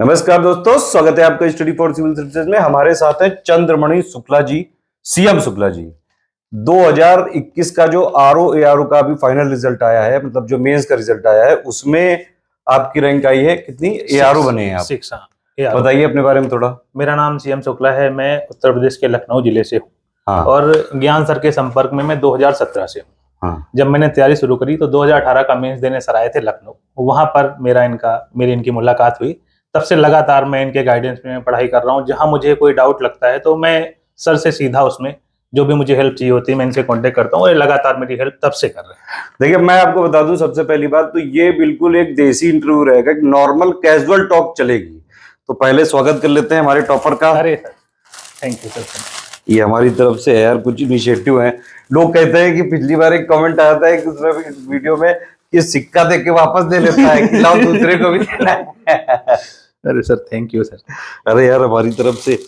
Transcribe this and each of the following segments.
नमस्कार दोस्तों, स्वागत है आपका स्टडी फॉर सिविल सर्विसेज में। हमारे साथ है चंद्रमणि शुक्ला जी, सीएम शुक्ला जी। 2021 का जो आरओ एआरओ का अभी फाइनल रिजल्ट आया है, मतलब जो मेंस का रिजल्ट आया है, उसमें आपकी रैंक आई है कितनी? एआरओ बने हैं आप। 6। हाँ, बताइए अपने बारे में थोड़ा। मेरा नाम सीएम शुक्ला है। मैं उत्तर प्रदेश के लखनऊ जिले से हूँ। हाँ। और ज्ञान सर के संपर्क में मैं 2017 से हूँ। हाँ। जब मैंने तैयारी शुरू करी तो 2018 का मेंस देने सर आए थे लखनऊ। वहां पर मेरी इनकी मुलाकात हुई। तब से लगातार मैं इनके गाइडेंस में पढ़ाई कर रहा हूँ। जहां मुझे कोई डाउट लगता है तो मैं सर से सीधा उसमें जो भी मुझे हेल्प चाहिए होती है मैं इनसे कांटेक्ट करता हूँ। और लगातार मेरी हेल्प तब से कर रहे हैं। देखिए, मैं आपको बता दूं, सबसे पहली बात तो ये बिल्कुल एक देसी इंटरव्यू रहेगा, एक नॉर्मल कैजुअल टॉक चलेगी। तो पहले स्वागत कर लेते हैं हमारे टॉपर का। अरे सर, थैंक यू सर। ये हमारी तरफ से है यार, कुछ इनिशिएटिव है। लोग कहते हैं कि पिछली बार एक कमेंट आया था एक दूसरे वीडियो में कि सिक्का दे के वापस दे लेता है कि लाओ दूसरे को भी देना है। अरे सर, थैंक यू सर। अरे यार, हमारी तरफ से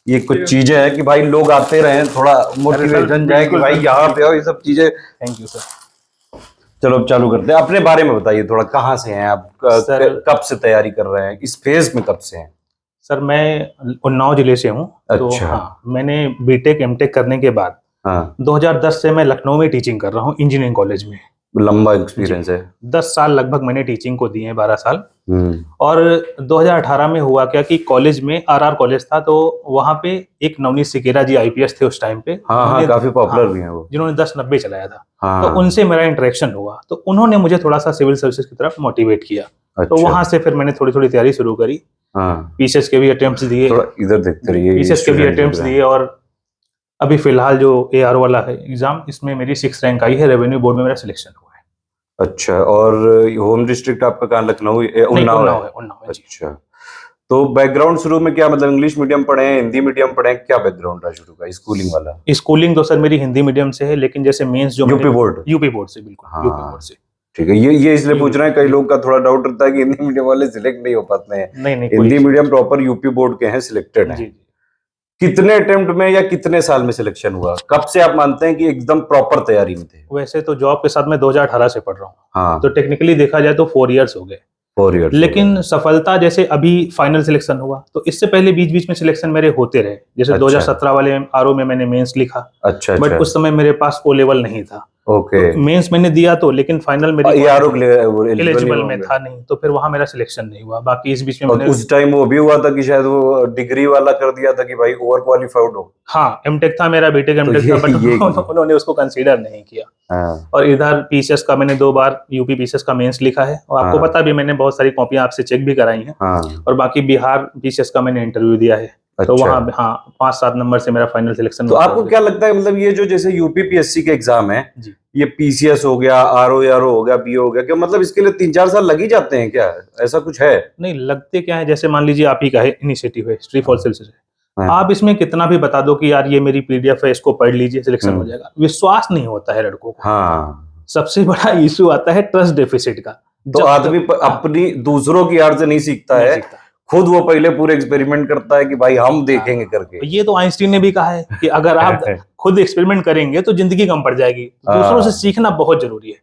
ये कुछ चीजें हैं कि भाई लोग आते रहे, थोड़ा मोटिवेशन जाए कि भाई यहाँ पे आओ, ये सब चीजें। Thank you sir. चलो अब चालू करते हैं। अपने बारे में बताइए थोड़ा, कहाँ से हैं आप, कब से तैयारी कर रहे हैं, इस फेज में कब से हैं? सर, मैं उन्नाव जिले से हूँ। तो अच्छा। हाँ, मैंने बीटेक एमटेक करने के बाद 2010 से मैं लखनऊ में टीचिंग कर रहा हूँ, इंजीनियरिंग कॉलेज में। लंबा एक्सपीरियंस है। 10 साल लगभग मैंने टीचिंग को दिए हैं, 12 साल। और 2018 में हुआ क्या कि कॉलेज में आरआर कॉलेज था, तो वहाँ पे एक नवनीत सिकेरा जी आईपीएस थे उस टाइम पे। हाँ, काफी पॉपुलर भी हैं वो, जिन्होंने 1090 चलाया था। हाँ। तो उनसे मेरा इंटरेक्शन हुआ, तो उन्होंने मुझे थोड़ा सा सिविल सर्विसेज की तरफ मोटिवेट किया। अच्छा। तो वहां से फिर मैंने थोड़ी थोड़ी तैयारी शुरू करी। पीसीएस के भी अटेम्प्ट्स दिए, इधर देखते रहिए, पीसीएस के भी अटेम्प्ट्स दिए। और अभी फिलहाल जो एआर वाला है एग्जाम, इसमें मेरी 6 रैंक आई है। रेवेन्यू बोर्ड में मेरा सिलेक्शन हुआ है। अच्छा, और होम डिस्ट्रिक्ट आपका कहाँ? लखनऊ, उन्नाव है? अच्छा, तो बैकग्राउंड शुरू में क्या, मतलब इंग्लिश मीडियम पढ़े हैं, हिंदी मीडियम पढ़े हैं, क्या बैकग्राउंड रहा शुरू का स्कूलिंग वाला? स्कूलिंग तो सर मेरी हिंदी मीडियम से है, लेकिन जैसे मेंस जो यूपी बोर्ड से, बिल्कुल। हाँ। यूपी बोर्ड से। ठीक है, ये इसलिए पूछ रहे हैं, कई लोग का थोड़ा डाउट रहता है कि हिंदी मीडियम वाले सिलेक्ट नहीं हो पाते हैं। नहीं, Hindi medium proper UP board के हैं, सिलेक्टेड हैं। कितने अटेम्प्ट में या कितने साल में सिलेक्शन हुआ? कब से आप मानते हैं कि एकदम प्रॉपर तैयारी में थे? वैसे तो जॉब के साथ मैं 2018 से पढ़ रहा हूँ। हाँ। तो टेक्निकली देखा जाए तो 4 इयर्स हो गए। 4 इयर्स। लेकिन सफलता जैसे अभी फाइनल सिलेक्शन हुआ, तो इससे पहले बीच बीच में सिलेक्शन मेरे होते रहे। जैसे अच्छा। 2017 वाले आरओ में मैंने मेंस लिखा। अच्छा। बट उस समय मेरे पास ओ लेवल नहीं था। ओके। तो मेंस मैंने दिया तो, लेकिन फाइनल मेरी एलिजिबल में था नहीं, तो फिर वहां मेरा सिलेक्शन नहीं हुआ। बाकी इस बीच में मैंने उस टाइम वो भी हुआ था कि शायद वो डिग्री वाला कर दिया था कि भाई ओवर क्वालिफाइड हो। हाँ, एमटेक था मेरा, बीटेक एमटेक था, बट उन्होंने उसको कंसीडर नहीं किया। हाँ। और इधर पीसीएस का मैंने 2 बार यूपी पीसीएस का मेंस लिखा है। और आपको पता भी, मैंने बहुत सारी कॉपियां आपसे चेक भी कराई हैं। और बाकी बिहार पीसीएस का मैंने इंटरव्यू दिया है। अच्छा। तो वहाँ 5-7 नंबर से मेरा फाइनल सिलेक्शन। तो आपको क्या लगता है, मतलब ये जो जैसे यूपीपीएससी के एग्जाम है जी, ये पीसीएस हो गया, आरओ हो गया, बीओ हो गया, क्या मतलब इसके लिए 3-4 साल लग ही जाते हैं क्या? ऐसा कुछ है? नहीं लगते क्या है, जैसे मान लीजिए आप ही का है इनिशिएटिव है हिस्ट्री फॉर सिविल है, आप इसमें कितना भी बता दो कि यार ये मेरी पीडीएफ है, इसको पढ़ लीजिए, सिलेक्शन हो जाएगा, विश्वास नहीं होता है लड़कों को। हाँ। सबसे बड़ा इश्यू आता है ट्रस्ट डेफिसिट का। तो आदमी अपनी दूसरों की यार से नहीं सीखता है, खुद वो पहले पूरे एक्सपेरिमेंट करता है कि भाई हम देखेंगे करके। ये तो आइंस्टीन ने भी कहा है कि अगर आप खुद एक्सपेरिमेंट करेंगे तो जिंदगी कम पड़ जाएगी। दूसरों से सीखना बहुत जरूरी है।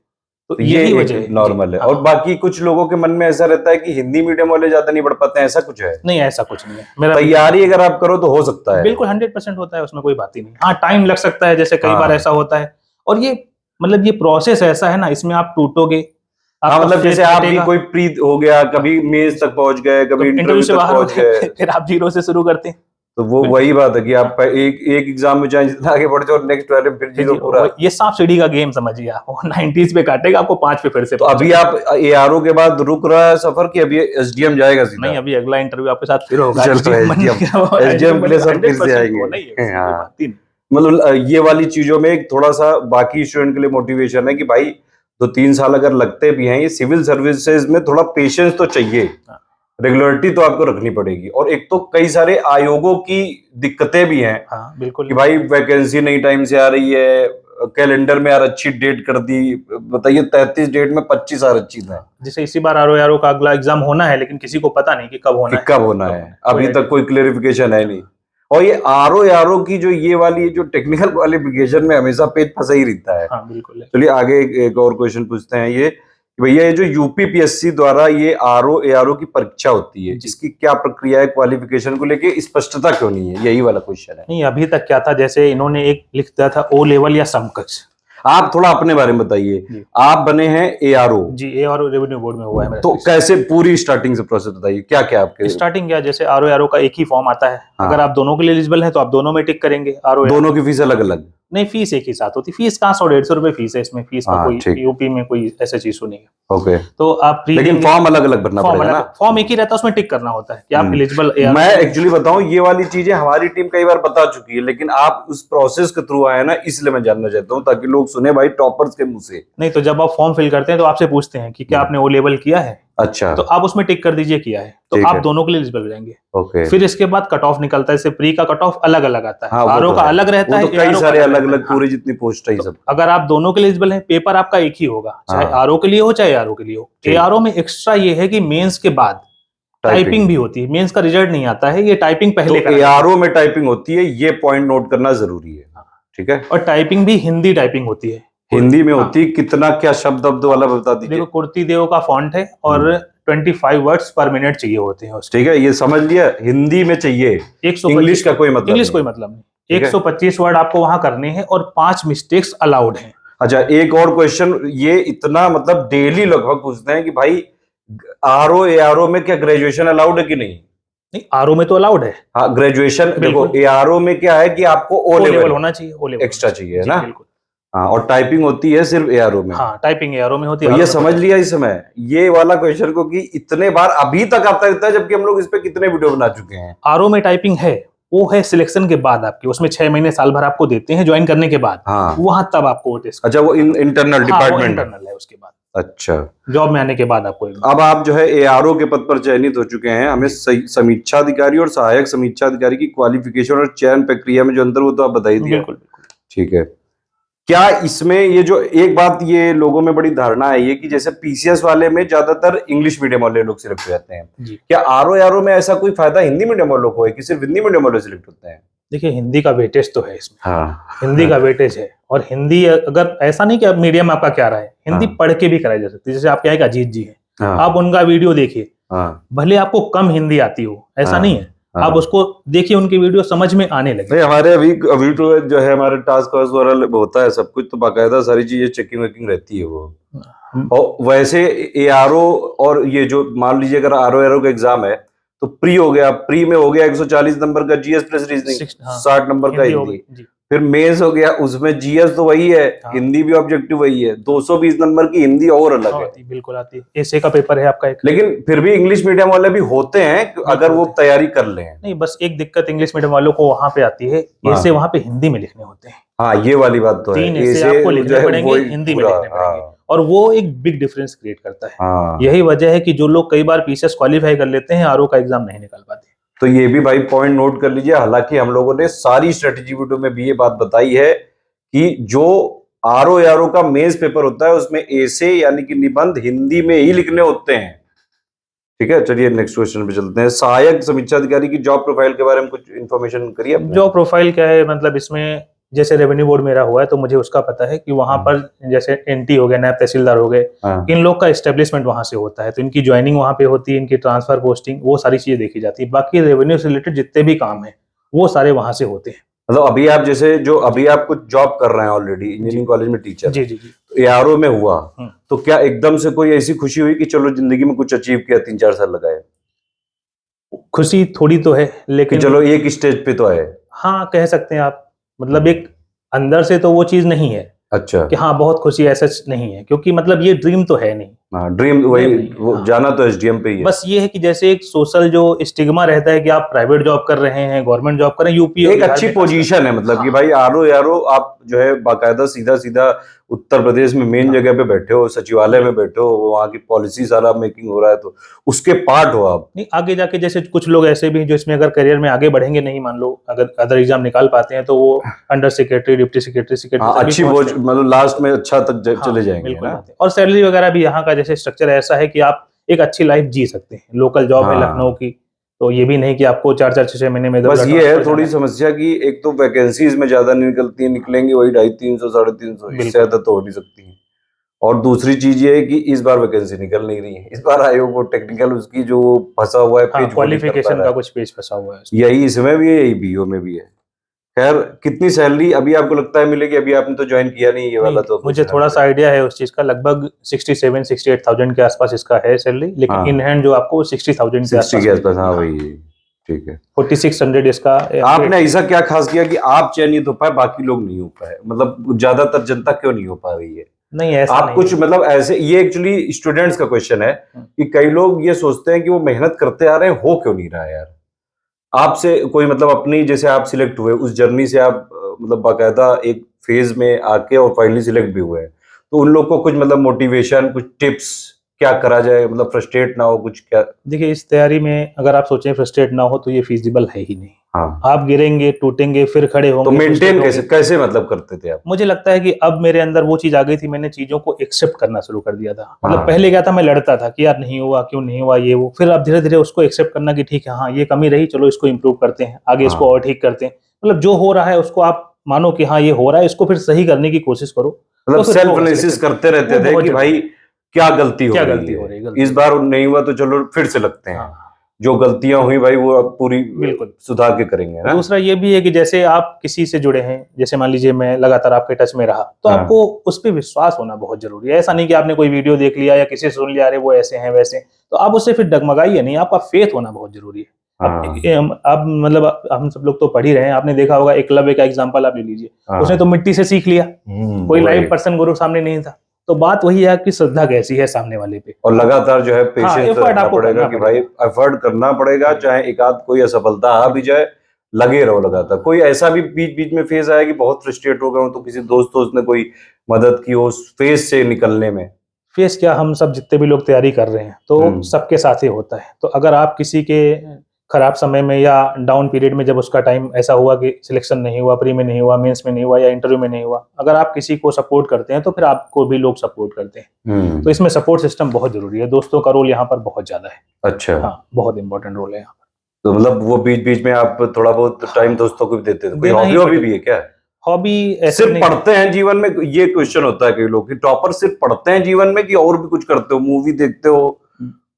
तो यही वजह है। नॉर्मल है। और बाकी कुछ लोगों के मन में ऐसा रहता है कि हिंदी मीडियम वाले ज्यादा नहीं पढ़ पाते हैं, ऐसा कुछ है? नहीं, ऐसा कुछ नहीं है। मेरा तैयारी अगर आप करो तो हो सकता है, बिल्कुल 100% होता है, उसमें कोई बात ही नहीं। हाँ, टाइम लग सकता है, जैसे कई बार ऐसा होता है। और ये मतलब ये प्रोसेस ऐसा है ना, इसमें आप टूटोगे। हाँ, मतलब जैसे आप भी कोई प्री हो गया, कभी मेंस तक पहुंच गए, कभी इंटरव्यू से बाहर पहुंच गए, फिर आप जीरो से शुरू करते हैं। तो वो वही बात है कि आप एक एग्जाम में चाहे जितना आगे बढ़ जाओ, नेक्स्ट वाले फिर जीरो पूरा। ये सांप सीढ़ी का गेम समझिए आप। वो 90s पे काटेगा, आपको 5 पे फिर से। तो अभी आप एआरओ के बाद रुक रहा है सफर कि अभी एसडीएम जाएगा सीधा? नहीं, अभी अगला इंटरव्यू आपके साथ फिर होगा। एसडीएम के लिए सब फिर से आएंगे। मतलब ये वाली चीजों में थोड़ा सा बाकी स्टूडेंट के लिए मोटिवेशन है कि भाई 2-3 साल अगर लगते भी हैं, ये सिविल सर्विसेज में थोड़ा पेशेंस तो चाहिए, रेगुलरिटी तो आपको रखनी पड़ेगी। और एक तो कई सारे आयोगों की दिक्कतें भी हैं। हाँ, बिल्कुल कि भाई वैकेंसी नहीं टाइम से आ रही है, कैलेंडर में आरक्षित डेट कर दी, बताइए 33 डेट में 25 आरक्षित है। जैसे इसी बार आरओ का अगला एग्जाम होना है, लेकिन किसी को पता नहीं कि कब होना है। अभी तक कोई क्लेरिफिकेशन है नहीं। और ये आरओ की जो ये वाली जो टेक्निकल क्वालिफिकेशन में हमेशा पेज फंसा ही रहता है। हाँ, बिल्कुल। चलिए आगे एक और क्वेश्चन पूछते हैं। ये भैया ये जो यूपीपीएससी द्वारा ये आरओ एआरओ की परीक्षा होती है, इसकी क्या प्रक्रिया है, क्वालिफिकेशन को लेके स्पष्टता क्यों नहीं है, यही वाला क्वेश्चन है। नहीं, अभी तक क्या था, जैसे इन्होंने एक लिख दिया था ओ लेवल या समकक्ष। आप थोड़ा अपने बारे में बताइए, आप बने हैं एआरओ जी, एआरओ रेवेन्यू बोर्ड में हुआ है मेरा। तो कैसे पूरी स्टार्टिंग से प्रोसेस बताइए, क्या क्या आपके स्टार्टिंग क्या, जैसे आरओ एआरओ का एक ही फॉर्म आता है। हाँ। अगर आप दोनों के लिए एलिजिबल हैं तो आप दोनों में टिक करेंगे। आरओ दोनों की फीस अलग अलग? नहीं, फीस एक ही साथ होती। फीस कहाँ 100-150 रुपए फीस है इसमें। फीस का कोई यूपी में कोई ऐसा चीज नहीं है। ओके, तो आप लेकिन फॉर्म अलग अलग भरना पड़ेगा ना? फॉर्म एक ही रहता है, उसमें टिक करना होता है कि आप एलिजिबल। मैं एक्चुअली बताऊं, ये वाली चीजें हमारी टीम कई बार बता चुकी है, लेकिन आप उस प्रोसेस के थ्रू आए ना, इसलिए मैं जानना चाहता हूं ताकि लोग सुने भाई टॉपर्स के मुंह से। नहीं, तो जब आप फॉर्म फिल करते हैं तो आपसे पूछते हैं कि क्या आपने ओ लेवल किया है। अच्छा, तो आप उसमें टिक कर दीजिए किया है, तो आप दोनों के लिए एलिजिबल हो जाएंगे। ओके, फिर इसके बाद कट ऑफ निकलता है। जैसे प्री का कट ऑफ अलग अलग आता है, हाँ, आरओ का अलग रहता है, कई सारे अलग अलग पूरी जितनी पोस्ट है सब। अगर आप दोनों के लिए एलिजिबल हैं, पेपर आपका एक ही होगा, चाहे आरओ के लिए हो चाहे आरओ के लिए हो। एआरओ में एक्स्ट्रा ये है कि मेंस के बाद टाइपिंग भी होती है। मेंस का रिजल्ट नहीं आता है, ये टाइपिंग पहले तो एआरओ में टाइपिंग होती है, ये पॉइंट नोट करना जरूरी है, ठीक है। और टाइपिंग भी हिंदी टाइपिंग होती है, हिंदी में होती है। कितना क्या शब्द शब्द वाला बता दीजिए। देखो, कुर्ती देव का फॉन्ट है और 25 वर्ड्स पर मिनट चाहिए होते हैं। ठीक है, ये समझ लिया, हिंदी में चाहिए। इंग्लिश का कोई मतलब इंग्लिश कोई मतलब नहीं। 125 वर्ड आपको वहां करने हैं और 5 मिस्टेक्स अलाउड हैं। अच्छा, एक और क्वेश्चन, ये इतना मतलब डेली लगभग पूछते हैं कि भाई आरओ एआरओ में क्या ग्रेजुएशन अलाउड है कि नहीं? नहीं, आरओ में तो अलाउड है। हाँ, ग्रेजुएशन देखो, एआरओ में क्या है कि आपको ओ लेवल होना चाहिए, ओ लेवल एक्स्ट्रा चाहिए, है ना? बिल्कुल। हाँ, और टाइपिंग होती है सिर्फ एआरओ में। हाँ, टाइपिंग एआरओ में होती है। तो ये समझ लिया इस समय ये वाला क्वेश्चन को कि इतने बार अभी तक आता रहता है, जबकि हम लोग इस पे कितने वीडियो बना चुके हैं। आरओ में टाइपिंग है, वो है सिलेक्शन के बाद आपके, उसमें 6 महीने साल भर आपको देते हैं ज्वाइन करने के बाद। हाँ, वहां तब आपको टेस्ट। अच्छा, वो इंटरनल डिपार्टमेंट इंटरनल है उसके बाद। अच्छा, जॉब में आने के बाद आपको। अब आप जो है एआरओ के पद पर चयनित हो चुके हैं। हमें समीक्षा अधिकारी और सहायक समीक्षा अधिकारी की क्वालिफिकेशन और चयन प्रक्रिया में जो अंतर, वो तो आप बता ही दिया। बिल्कुल, ठीक है। क्या इसमें ये जो एक बात ये लोगों में बड़ी धारणा है ये कि जैसे पीसीएस वाले में ज्यादातर इंग्लिश मीडियम वाले लोग सिलेक्ट हो जाते हैं, क्या आरओ में ऐसा कोई फायदा हिंदी मीडियम वालों को है कि सिर्फ हिंदी मीडियम वाले सिलेक्ट होते हैं? देखिए, हिंदी का वेटेज तो है इसमें। हाँ, हिंदी का वेटेज है। और हिंदी अगर ऐसा नहीं कि अब मीडियम आपका क्या रहा है, हिंदी पढ़ के भी कराई जा सकती है। जैसे आपके यहाँ एक अजीत जी है, आप उनका वीडियो देखिए, भले आपको कम हिंदी आती हो, ऐसा नहीं है, आप उसको देखिए, उनकी वीडियो समझ में आने लगे। हमारे अभी तो जो है हमारे टास्क फोर्स वगैरह होता है सब कुछ, तो बाकायदा सारी चीजें चेकिंग वेकिंग रहती है वो। और वैसे एआरओ और ये जो मान लीजिए अगर आरओ एआरओ का एग्जाम है तो प्री हो गया, प्री में हो गया 140 नंबर का जीएस प्लस रीजनिंग, 60 नंबर का हिंदी। फिर मेंस हो गया, उसमें जीएस तो वही है, हिंदी भी ऑब्जेक्टिव वही है, 220 नंबर की हिंदी और अलग है। बिल्कुल आती है। एसए का पेपर है आपका एक। लेकिन फिर भी इंग्लिश मीडियम वाले भी होते हैं अगर वो तैयारी कर लें। नहीं, बस एक दिक्कत इंग्लिश मीडियम वालों को वहां पे आती है, एसए वहां पे हिंदी में लिखने होते हैं। हाँ, ये वाली बात तो है, 3 एसए आपको लिखने पड़ेंगे, हिंदी में लिखने पड़ेंगे, और वो एक बिग डिफरेंस क्रिएट करता है। यही वजह है कि जो लोग कई बार पीसीएस क्वालिफाई कर लेते हैं, आरओ का एग्जाम नहीं निकाल पाते। तो ये भी भाई पॉइंट नोट कर लीजिए। हालांकि हम लोगों ने सारी स्ट्रेटेजी वीडियो में भी ये बात बताई है कि जो आरओ एआरओ का मेंस पेपर होता है उसमें एसे यानी कि निबंध हिंदी में ही लिखने होते हैं। ठीक है, चलिए नेक्स्ट क्वेश्चन पे चलते हैं। सहायक समीक्षा अधिकारी की जॉब प्रोफाइल के बारे में कुछ इन्फॉर्मेशन करिए। जॉब प्रोफाइल क्या है, मतलब इसमें जैसे रेवेन्यू बोर्ड मेरा हुआ है तो मुझे उसका पता है कि वहां पर जैसे एनटी हो गया, नायब तहसीलदार हो गए, इन लोग का एस्टेब्लिशमेंट वहां से होता है, तो इनकी ज्वाइनिंग वहां पे होती है, इनकी ट्रांसफर पोस्टिंग, वो सारी चीजें देखी जाती है। बाकी रेवेन्यू से रिलेटेड जितने भी काम है वो सारे वहां से होते हैं। मतलब अभी आप जैसे जो अभी आप कुछ जॉब कर रहे हैं ऑलरेडी इंजीनियरिंग कॉलेज में टीचर, जी जी जी, तो एआरओ में हुआ, तो क्या एकदम से कोई ऐसी खुशी हुई कि चलो जिंदगी में कुछ अचीव किया, 3-4 साल लगाए? खुशी थोड़ी तो है, लेकिन चलो एक स्टेज पे तो आए। हाँ, कह सकते हैं आप, मतलब एक अंदर से तो वो चीज नहीं है। अच्छा, कि हाँ बहुत खुशी ऐसा नहीं है, क्योंकि मतलब ये ड्रीम तो है नहीं। हाँ, ड्रीम वही वो जाना तो एसडीएम पे ही है। बस ये है कि जैसे एक सोशल जो स्टिग्मा रहता है कि आप प्राइवेट जॉब कर रहे हैं, गवर्नमेंट जॉब कर रहे हैं, यूपी एक अच्छी पोजीशन है, मतलब कि भाई आरओ यारो आप जो है बाकायदा सीधा सीधा उत्तर प्रदेश में मेन जगह पे बैठे हो, सचिवालय में बैठे हो, वहाँ की पॉलिसी सारा मेकिंग हो रहा है, तो उसके पार्ट हो आप। नहीं, आगे जाके जैसे कुछ लोग ऐसे भी हैं जो इसमें अगर करियर में आगे बढ़ेंगे नहीं, मान लो अगर अदर एग्जाम निकाल पाते हैं तो वो अंडर सेक्रेटरी, डिप्टी सेक्रेटरी अच्छी मतलब लास्ट में अच्छा तक चले जाएंगे ना। और सैलरी वगैरह भी यहाँ का जैसे स्ट्रक्चर ऐसा है कि आप एक अच्छी लाइफ जी सकते हैं। लोकल जॉब है लखनऊ की, तो ये भी नहीं कि आपको 4-4-6 महीने में बस ये है थोड़ी समस्या कि एक तो वैकेंसीज में ज्यादा नहीं निकलती है, निकलेंगी वही 250, 300, 350, इससे ज्यादा तो हो नहीं सकती है। और दूसरी चीज ये है कि इस बार वैकेंसी निकल नहीं रही है, इस बार आयोग वो टेक्निकल उसकी जो फंसा हुआ है पेज क्वालिफिकेशन का कुछ पेज फंसा हुआ है, यही इसमें भी है, यही बीओ में भी है। खैर, कितनी सैलरी अभी आपको लगता है मिलेगी? अभी आपने तो ज्वाइन किया नहीं ये वाला, तो मुझे थोड़ा सा आइडिया है उस चीज का, लगभग 67-68,000 के आसपास इसका है सैलरी, लेकिन हाँ। इन हैंड जो आपको 60,000 के आसपास। हाँ वही, ठीक है। 4600 इसका। आपने ऐसा क्या खास किया कि आप चयनित हो पाए, बाकी लोग नहीं हो पाए? मतलब ज्यादातर जनता क्यों नहीं हो पा रही है? नहीं ऐसा आप नहीं कुछ मतलब ऐसे, ये एक्चुअली स्टूडेंट्स का क्वेश्चन है कि कई लोग ये सोचते हैं कि वो मेहनत करते आ रहे हैं, हो क्यों नहीं रहा है यार? आपसे कोई मतलब अपनी, जैसे आप सिलेक्ट हुए उस जर्नी से, आप मतलब बाकायदा एक फेज में आके और फाइनली सिलेक्ट भी हुए हैं, तो उन लोग को कुछ मतलब मोटिवेशन, कुछ टिप्स, क्या करा जाए मतलब फ्रस्ट्रेट ना हो कुछ, क्या? देखिए, इस तैयारी में अगर आप सोचें फ्रस्ट्रेट ना हो तो ये फिजिबल है ही नहीं। हाँ। आप गिरेंगे, टूटेंगे, फिर खड़े होंगे। तो मेंटेन कैसे मतलब करते थे आप? मुझे लगता है कि अब मेरे अंदर वो चीज आ गई थी, मैंने चीजों को एक्सेप्ट करना शुरू कर दिया था। मतलब हाँ। पहले क्या था, मैं लड़ता था कि यार नहीं हुआ, क्यों नहीं हुआ, ये वो। फिर अब धीरे धीरे उसको एक्सेप्ट करना कि ठीक है, हाँ ये कमी रही, चलो इसको इम्प्रूव करते हैं, आगे इसको और ठीक करते हैं। मतलब जो हो रहा है उसको आप मानो कि हाँ ये हो रहा है, इसको फिर सही करने की कोशिश करो। मतलब सेल्फ एनालिसिस करते रहते थे कि भाई क्या गलती हो रही है, इस बार नहीं हुआ तो चलो फिर से लगते हैं। जो गलतियां हुई भाई वो अब पूरी बिल्कुल सुधार के करेंगे ना। दूसरा ये भी है कि जैसे आप किसी से जुड़े हैं, जैसे मान लीजिए मैं लगातार आपके टच में रहा, तो आपको उस पर विश्वास होना बहुत जरूरी है। ऐसा नहीं कि आपने कोई वीडियो देख लिया या किसी से सुन लिया, अरे वो ऐसे हैं वैसे, तो आप उससे फिर डगमगाइए नहीं, आपका फेथ होना बहुत जरूरी है। अब मतलब हम सब लोग तो पढ़ ही रहे हैं, आपने देखा होगा एकलव्य का एग्जांपल आप ले लीजिए, उसने तो मिट्टी से सीख लिया, कोई लाइव पर्सन गुरु सामने नहीं था। तो बात वही है, आपकी श्रद्धा कैसी है सामने वाले पे, और लगातार जो है पेशेंस रखना पड़ेगा कि भाई एफर्ट करना पड़ेगा, चाहे एक आध कोई असफलता आ भी जाए, लगे रहो लगातार। कोई ऐसा भी बीच बीच में फेज आया कि बहुत फ्रस्ट्रेट हो गए हो, तो किसी दोस्त ने कोई मदद की हो उस फेज से निकलने में? फेस क्या, हम सब जितने भी लोग तैयारी कर रहे हैं तो सबके साथ ही होता है। तो अगर आप किसी के खराब समय में या डाउन पीरियड में, जब उसका टाइम ऐसा हुआ कि सिलेक्शन नहीं हुआ, प्री में नहीं हुआ, मेंस में नहीं हुआ या इंटरव्यू में नहीं हुआ, अगर आप किसी को सपोर्ट करते हैं तो फिर आपको भी लोग सपोर्ट करते हैं। तो इसमें सपोर्ट सिस्टम बहुत जरूरी है, दोस्तों का रोल यहाँ पर बहुत ज्यादा है। अच्छा। हाँ, बहुत इंपॉर्टेंट रोल है यहाँ पर। तो मतलब वो बीच बीच में आप थोड़ा बहुत टाइम दोस्तों को भी देते थे? कोई हॉबी भी है क्या? हॉबी सिर्फ पढ़ते हैं जीवन में? ये क्वेश्चन होता है कई लोग कि टॉपर सिर्फ पढ़ते हैं जीवन में कि और भी कुछ करते हो? मूवी देखते हो,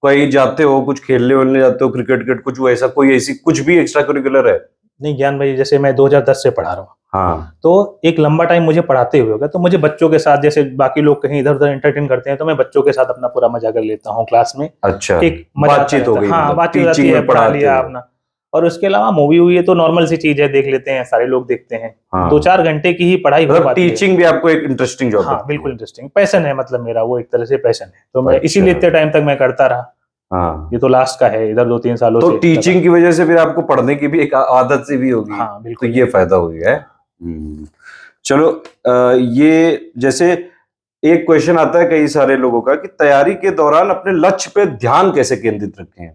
कहीं जाते हो, कुछ खेलने वेलने जाते हो, क्रिकेट कुछ वैसा, कोई ऐसी कुछ भी एक्स्ट्रा करिकुलर है? नहीं ज्ञान भाई, जैसे मैं 2010 से पढ़ा रहा हूँ, हाँ, तो एक लंबा टाइम मुझे पढ़ाते हुए होगा, तो मुझे बच्चों के साथ, जैसे बाकी लोग कहीं इधर उधर एंटरटेन करते हैं, तो मैं बच्चों के साथ अपना पूरा मजा कर लेता हूँ क्लास में। अच्छा, एक बातचीत हो गई, हाँ बातचीत होती है, पढ़ा लिया अपना। और उसके अलावा मूवी हुई है तो नॉर्मल सी चीज है, देख लेते हैं, सारे लोग देखते हैं। हाँ। 2-4 घंटे की ही पढ़ाई हो पाती है। टीचिंग भी आपको एक इंटरेस्टिंग जॉब? हाँ बिल्कुल इंटरेस्टिंग, पैशन है, मतलब मेरा वो एक तरह से पैशन है, तो मैं इसीलिए इतने टाइम तक मैं करता रहा। हाँ, ये तो लास्ट का है, इधर 2-3 सालों से। तो टीचिंग की वजह से फिर आपको पढ़ने की भी एक आदत सी भी होगी। हाँ बिल्कुल, तो ये फायदा हो गया है। चलो, ये जैसे एक क्वेश्चन आता है कई सारे लोगों का कि तैयारी के दौरान अपने लक्ष्य पे ध्यान कैसे केंद्रित रखें?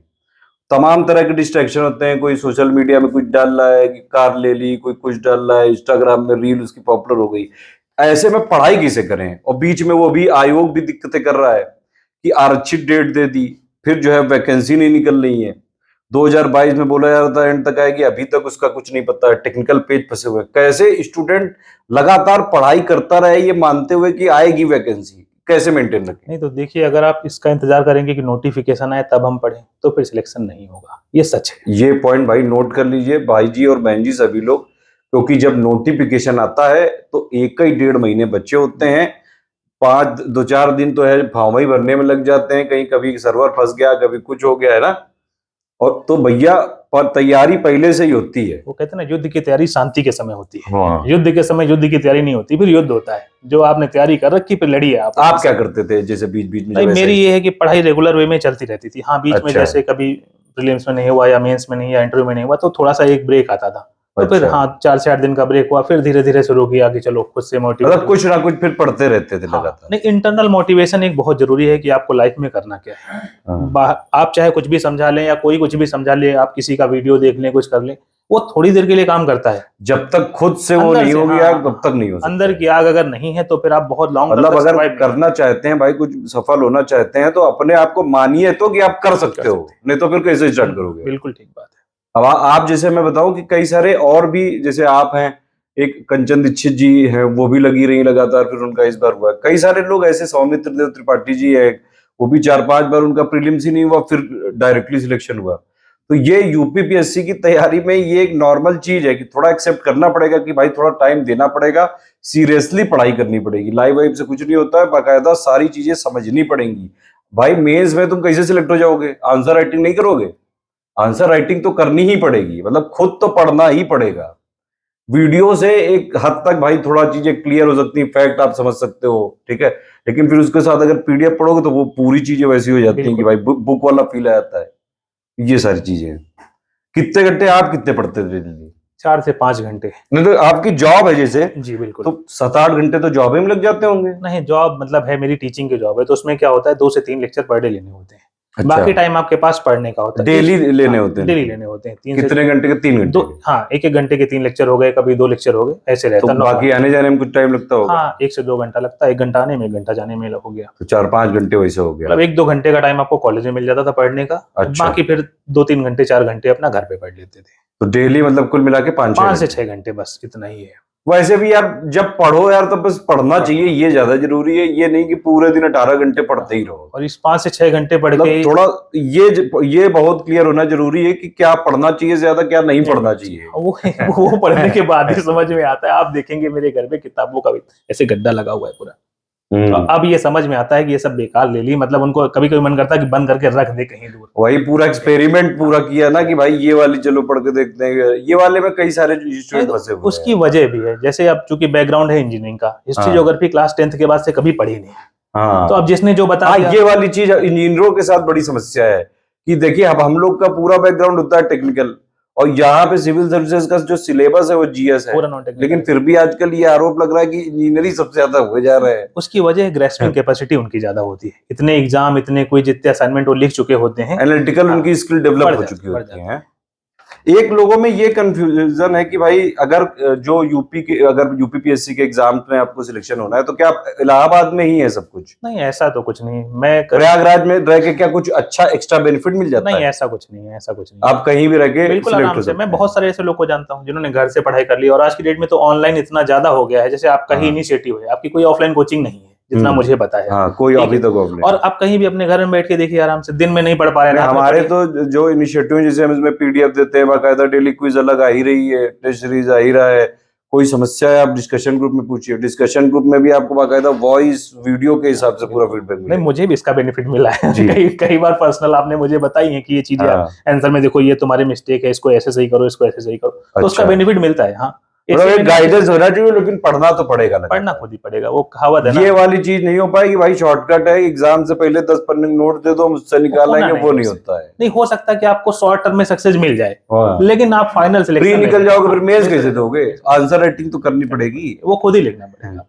तमाम तरह के डिस्ट्रैक्शन होते हैं, कोई सोशल मीडिया में कुछ डाल रहा है कि कार ले ली, कोई कुछ डाल रहा है, इंस्टाग्राम में रील उसकी पॉपुलर हो गई। ऐसे में पढ़ाई कैसे करें? और बीच में वो भी आयोग भी दिक्कतें कर रहा है कि आरक्षित डेट दे दी, फिर जो है वैकेंसी नहीं निकल रही है। 2022 में बोला जा रहा था एंड तक आएगी, अभी तक उसका कुछ नहीं पता है, टेक्निकल पेज फंसे हुए। कैसे स्टूडेंट लगातार पढ़ाई करता रहे ये मानते हुए कि आएगी वैकेंसी, कैसे मेंटेन रखें? नहीं तो देखिए, अगर आप इसका इंतजार करेंगे कि नोटिफिकेशन आए तब हम पढ़ें, तो फिर सिलेक्शन नहीं होगा, ये सच है। ये पॉइंट भाई नोट कर लीजिए, भाई जी और बहन जी सभी लोग, क्योंकि जब नोटिफिकेशन आता है तो 1-1.5 महीने बच्चे होते हैं, 2-4 दिन तो है फॉर्म ही भरने में लग जाते हैं, कहीं कभी सर्वर फंस गया, कभी कुछ हो गया है ना। और तो भैया पर तैयारी पहले से ही होती है। वो कहते हैं ना, युद्ध की तैयारी शांति के समय होती है। हाँ। युद्ध के समय युद्ध की तैयारी नहीं होती, फिर युद्ध होता है। जो आपने तैयारी कर रखी फिर लड़ी है आप क्या करते थे जैसे बीच बीच में? नहीं, मेरी ये है कि पढ़ाई रेगुलर वे में चलती रहती थी। हाँ, बीच में जैसे कभी प्रीलिम्स में नहीं हुआ या मेंस में नहीं या इंटरव्यू में नहीं हुआ, तो थोड़ा सा एक ब्रेक आता था। तो फिर हाँ 4 से 8 दिन का ब्रेक हुआ, फिर धीरे धीरे शुरू किया कि चलो खुद से मोटिवेट, मतलब कुछ ना कुछ फिर पढ़ते रहते थे लगातार। नहीं, इंटरनल मोटिवेशन एक बहुत जरूरी है कि आपको लाइफ में करना क्या है। आप चाहे कुछ भी समझा लें या कोई कुछ भी समझा ले, आप किसी का वीडियो देख लें, कुछ कर लें, वो थोड़ी देर के लिए काम करता है। जब तक खुद से वो नहीं हो गया तब तक नहीं हो सकता। अंदर की आग अगर नहीं है तो फिर आप बहुत लॉन्ग, मतलब अगर करना चाहते हैं भाई, कुछ सफल होना चाहते हैं, तो अपने आप को मानिए तो कि आप कर सकते हो, नहीं तो फिर कैसे स्टार्ट करोगे? बिल्कुल ठीक बात है। अब आप जैसे मैं बताऊं कि कई सारे और भी, जैसे आप हैं एक कंचन दीक्षित जी है, वो भी लगी रही लगातार, फिर उनका इस बार हुआ। कई सारे लोग ऐसे, सौमित्र देव त्रिपाठी जी है, वो भी 4-5 बार उनका प्रीलिम्स ही नहीं हुआ, फिर डायरेक्टली सिलेक्शन हुआ। तो ये यूपीपीएससी की तैयारी में ये एक नॉर्मल चीज है कि थोड़ा एक्सेप्ट करना पड़ेगा कि भाई थोड़ा टाइम देना पड़ेगा, सीरियसली पढ़ाई करनी पड़ेगी। लाइव वाइव से कुछ नहीं होता है, बाकायदा सारी चीजें समझनी पड़ेंगी। भाई मेंस में तुम कैसे सिलेक्ट हो जाओगे? आंसर राइटिंग नहीं करोगे? आंसर राइटिंग तो करनी ही पड़ेगी, मतलब खुद तो पढ़ना ही पड़ेगा। वीडियो से एक हद तक भाई थोड़ा चीजें क्लियर हो सकती हैं, फैक्ट आप समझ सकते हो, ठीक है, लेकिन फिर उसके साथ अगर पीडीएफ पढ़ोगे तो वो पूरी चीजें वैसी हो जाती हैं कि भाई बुक वाला फील आ जाता है। ये सारी चीजें। कितने घंटे आप कितने पढ़ते थे दिल्ली? 4 से 5 घंटे। नहीं तो आपकी जॉब है जैसे, जी बिल्कुल। तो 7-8 घंटे तो जॉब में लग जाते होंगे। नहीं, जॉब मतलब है मेरी टीचिंग की जॉब है, तो उसमें क्या होता है 2 से 3 लेक्चर पर डे लेने होते हैं। अच्छा। बाकी टाइम आपके पास पढ़ने का होता है। डेली लेने होते हैं? डेली लेने होते हैं। कितने घंटे के? 3 घंटे? हाँ, 1-1 घंटे के 3 लेक्चर हो गए, कभी 2 लेक्चर हो गए, ऐसे रहता है। तो बाकी आने जाने में कुछ टाइम लगता होगा? हाँ, 1 से 2 घंटा लगता है, 1 घंटा आने में, 1 घंटा जाने में हो गया। तो 4-5 घंटे वैसे हो गया। मतलब 1-2 घंटे का टाइम आपको कॉलेज में मिल जाता था पढ़ने का। अच्छा। बाकी फिर 2-3 घंटे 4 घंटे अपना घर पे पढ़ लेते थे। तो डेली मतलब कुल मिला के 5 से 6 घंटे, बस इतना ही है। वैसे भी यार जब पढ़ो यार तो बस पढ़ना चाहिए, ये ज्यादा जरूरी है। ये नहीं कि पूरे दिन 18 घंटे पढ़ते ही रहो। और इस 5 से 6 घंटे पढ़ के थोड़ा ये बहुत क्लियर होना जरूरी है कि क्या पढ़ना चाहिए ज्यादा, क्या नहीं पढ़ना चाहिए। वो पढ़ने के बाद ही समझ में आता है। आप देखेंगे मेरे घर में किताबों का भी ऐसे गड्ढा लगा हुआ है पूरा। तो अब ये समझ में आता है कि ये सब बेकार ले ली, मतलब उनको कभी कभी मन करता है कि बंद करके रख दे कहीं दूर। वही पूरा एक्सपेरिमेंट पूरा किया ना कि भाई ये वाली चलो पढ़ के देखते हैं। ये वाले में कई सारे स्टूडेंट फंसे हुए हैं। उसकी वजह भी है, जैसे अब चूंकि बैकग्राउंड है इंजीनियरिंग का, हिस्ट्री ज्योग्राफी क्लास 10th के बाद से कभी पढ़ी नहीं। हाँ, तो अब जिसने जो बताया, ये वाली चीज इंजीनियरों के साथ बड़ी समस्या है कि देखिए अब हम लोग का पूरा बैकग्राउंड होता है टेक्निकल, और यहाँ पे सिविल सर्विसेज का जो सिलेबस है वो जीएस है, लेकिन फिर भी आजकल ये आरोप लग रहा है कि इंजीनियरिंग सबसे ज्यादा हुए जा रहे हैं। उसकी वजह ग्रेस्पिंग कैपेसिटी उनकी ज्यादा होती है। इतने एग्जाम, इतने क्विज, इतने असाइनमेंट वो लिख चुके होते हैं, एनालिटिकल उनकी स्किल डेवलप हो चुकी होती है। एक लोगों में ये कंफ्यूजन है कि भाई अगर जो यूपीपीएससी के एग्जाम में आपको सिलेक्शन होना है तो क्या इलाहाबाद में ही है सब कुछ? नहीं, ऐसा तो कुछ नहीं। मैं प्रयागराज में रह के क्या कुछ अच्छा एक्स्ट्रा बेनिफिट मिल जाता है? नहीं, ऐसा कुछ नहीं है, ऐसा कुछ नहीं। आप कहीं भी रह के बिल्कुल आराम से। मैं बहुत सारे ऐसे लोग को जानता हूँ जिन्होंने घर से पढ़ाई कर ली, और आज की डेट में तो ऑनलाइन इतना ज्यादा हो गया है। जैसे आपका ही इनिशिएटिव है, आपकी कोई ऑफलाइन कोचिंग नहीं है जितना मुझे पता है। हाँ, कोई अभी तक ऑफलाइन। और आप कहीं भी अपने घर में बैठ के देखिए आराम से, दिन में नहीं पढ़ पा रहे हैं। हमारे तो जो इनिशिएटिव है, जैसे हम इसमें पीडीएफ देते हैं, बाकायदा डेली क्विज अलग आ ही रही है, टेस्ट सीरीज आ ही रहा है। कोई समस्या है आप डिस्कशन ग्रुप में पूछिए, डिस्कशन ग्रुप में भी आपको बाकायदा वॉइस वीडियो के हिसाब से पूरा फीडबैक मिलेगा। नहीं, मुझे भी इसका बेनिफिट मिला है। कई बार पर्सनल आपने मुझे बताई है कि ये चीजें आंसर में देखो, ये तुम्हारे मिस्टेक है, इसको ऐसे सही करो, इसको ऐसे सही करो, तो उसका बेनिफिट मिलता है। हाँ, गाइडेंस होना चाहिए, लेकिन पढ़ना तो पड़ेगा, पढ़ना खुद ही पड़ेगा। वो कहावत है ना, ये वाली चीज नहीं हो पाएगी भाई शॉर्टकट है, एग्जाम से पहले 10 पन्ने नोट दे दो मुझसे निकाल लेंगे, वो नहीं होता है। नहीं हो सकता कि आपको शॉर्ट टर्म में सक्सेस मिल जाए, लेकिन आप फाइनल सिलेक्शन प्री निकल जाओगे, फिर मेंस कैसे दोगे? आंसर राइटिंग तो करनी पड़ेगी, वो खुद ही लिखना पड़ेगा।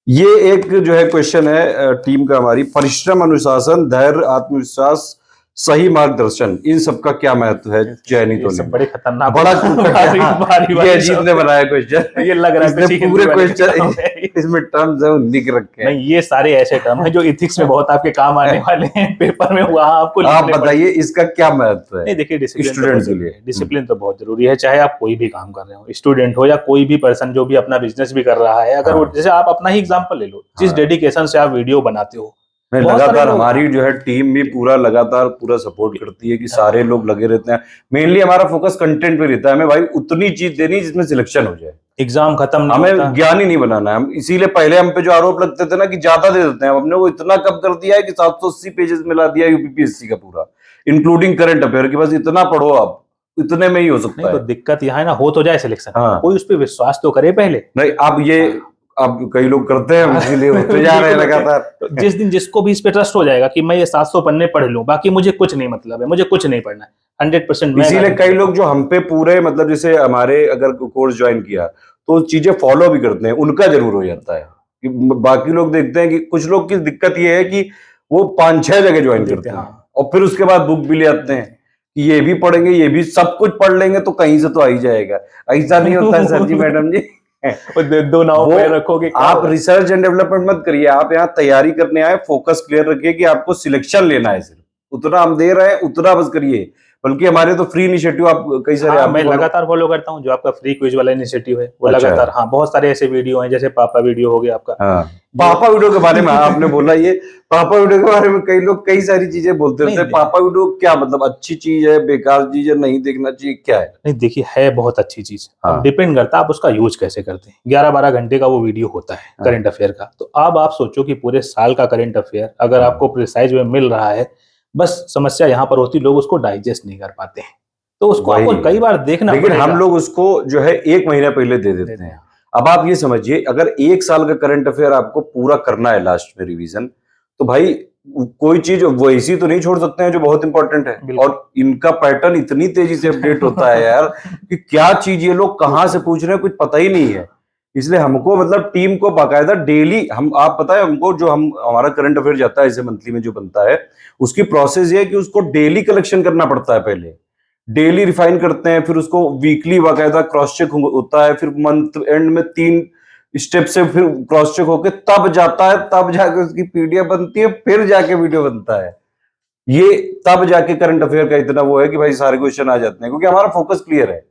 ये एक जो है क्वेश्चन है टीम का हमारी, परिश्रम, अनुशासन, धैर्य, आत्मविश्वास, सही मार्गदर्शन, इन सब का क्या महत्व है चयनितों में? बड़े खतरनाक, बड़ा ये अजीत ने बनाया क्वेश्चन। ये लग रहा है पूरे क्वेश्चन इसमें टर्म्स है लिख रखे हैं। नहीं, ये सारे ऐसे टर्म हैं जो इथिक्स में बहुत आपके काम आने वाले हैं, पेपर में वहां आपको। आप बताइए इसका क्या महत्व है? नहीं देखिए, स्टूडेंट के लिए डिसिप्लिन तो बहुत जरूरी है, चाहे आप कोई भी काम कर रहे हो, स्टूडेंट हो या कोई भी पर्सन जो भी अपना बिजनेस भी कर रहा है। अगर जैसे आप अपना ही एग्जाम्पल ले लो, जिस डेडिकेशन से आप वीडियो बनाते हो, लगातार हमारी जो है टीम भी लगातार पूरा सपोर्ट करती है कि सारे लोग लगे रहते हैं। मेनली हमारा फोकस कंटेंट पे रहता है, हमें भाई उतनी चीज देनी जिसमें सिलेक्शन हो जाए, एग्जाम खत्म, हमें ज्ञान ही नहीं बनाना है। हम इसीलिए पहले हम पे जो आरोप लगते थे ना कि ज्यादा दे देते हैं, हमने वो इतना कम कर दिया है कि 780 पेजेस मिला दिया यूपीपीएससी का पूरा, इंक्लूडिंग करंट अफेयर, कि बस इतना पढ़ो, आप इतने में ही हो सकता है। तो दिक्कत यहाँ है ना, हो तो जाए सिलेक्शन, कोई उस पर विश्वास तो करे पहले। नहीं, अब ये अब कई लोग करते हैं, इसीलिए होते जा रहे हैं लगातार। जिस दिन जिसको भी इस पे ट्रस्ट हो जाएगा कि मैं ये 700 पन्ने पढ़ लूं, बाकी मुझे कुछ नहीं मतलब है, मुझे कुछ नहीं पढ़ना है, 100%। इसीलिए कई लोग जो हम पे पूरे मतलब जैसे हमारे अगर कोर्स ज्वाइन किया तो चीजें फॉलो भी करते हैं, उनका जरूर हो जाता है। कि बाकी लोग देखते हैं कि कुछ लोग की दिक्कत ये है कि वो 5-6 जगह ज्वाइन करते हैं और फिर उसके बाद बुक भी ले आते हैं कि ये भी पढ़ेंगे, ये भी सब कुछ पढ़ लेंगे तो कहीं से तो आ ही जाएगा। ऐसा नहीं होता है सर जी, मैडम जी। दो नाव पे रखोगे, आप रिसर्च एंड डेवलपमेंट मत करिए, आप यहाँ तैयारी करने आए, फोकस क्लियर रखिए कि आपको सिलेक्शन लेना है, सिर्फ उतना हम दे रहे हैं, उतना बस करिए। बल्कि हमारे तो फ्री इनिशिएटिव आप कई सारे हाँ, मैं लगातार फॉलो करता हूँ जो आपका फ्री क्विज वाला इनिशिएटिव है वो अच्छा। लगातार। हाँ, बहुत सारे ऐसे वीडियो हैं, जैसे पापा वीडियो हो गया आपका। हाँ, पापा वीडियो के बारे में आपने बोला, ये पापा वीडियो के बारे में कई लोग कई सारी चीजें बोलते रहते हैं। पापा वीडियो क्या मतलब, अच्छी चीज है, बेकार चीज है, नहीं देखना चाहिए, क्या है? नहीं देखिए, है बहुत अच्छी चीज। हाँ। अब डिपेंड करता है आप उसका यूज कैसे करते हैं। 11-12 घंटे का वो वीडियो होता है हाँ। करंट अफेयर का, तो अब आप सोचो कि पूरे साल का करंट अफेयर अगर हाँ। आपको प्रिसाइज में मिल रहा है, बस समस्या यहाँ पर होती है लोग उसको डाइजेस्ट नहीं कर पाते हैं, तो उसको आपको वही। कई बार देखना लेकिन पड़ेगा। हम लोग उसको जो है 1 महीना पहले दे देते हैं। अब आप ये समझिए, अगर 1 साल का करंट अफेयर आपको पूरा करना है लास्ट में रिवीजन, तो भाई कोई चीज वैसी तो नहीं छोड़ सकते हैं जो बहुत इंपॉर्टेंट है। और इनका पैटर्न इतनी तेजी से अपडेट होता है यार कि क्या चीज ये लोग कहाँ से पूछ रहे हैं कुछ पता ही नहीं है। इसलिए हमको मतलब टीम को बाकायदा डेली हम, आप पता है हमको, जो हम हमारा करंट अफेयर जाता है ऐसे मंथली में जो बनता है, उसकी प्रोसेस ये है कि उसको डेली कलेक्शन करना पड़ता है। पहले डेली रिफाइन करते हैं, फिर उसको वीकली बाकायदा क्रॉस चेक होता है, फिर मंथ एंड में 3 स्टेप से फिर क्रॉस चेक होके तब जाता है, तब जाके उसकी पीडीएफ बनती है, फिर जाके वीडियो बनता है। ये तब जाके करंट अफेयर का इतना वो है कि भाई सारे क्वेश्चन आ जाते हैं, क्योंकि हमारा फोकस क्लियर है।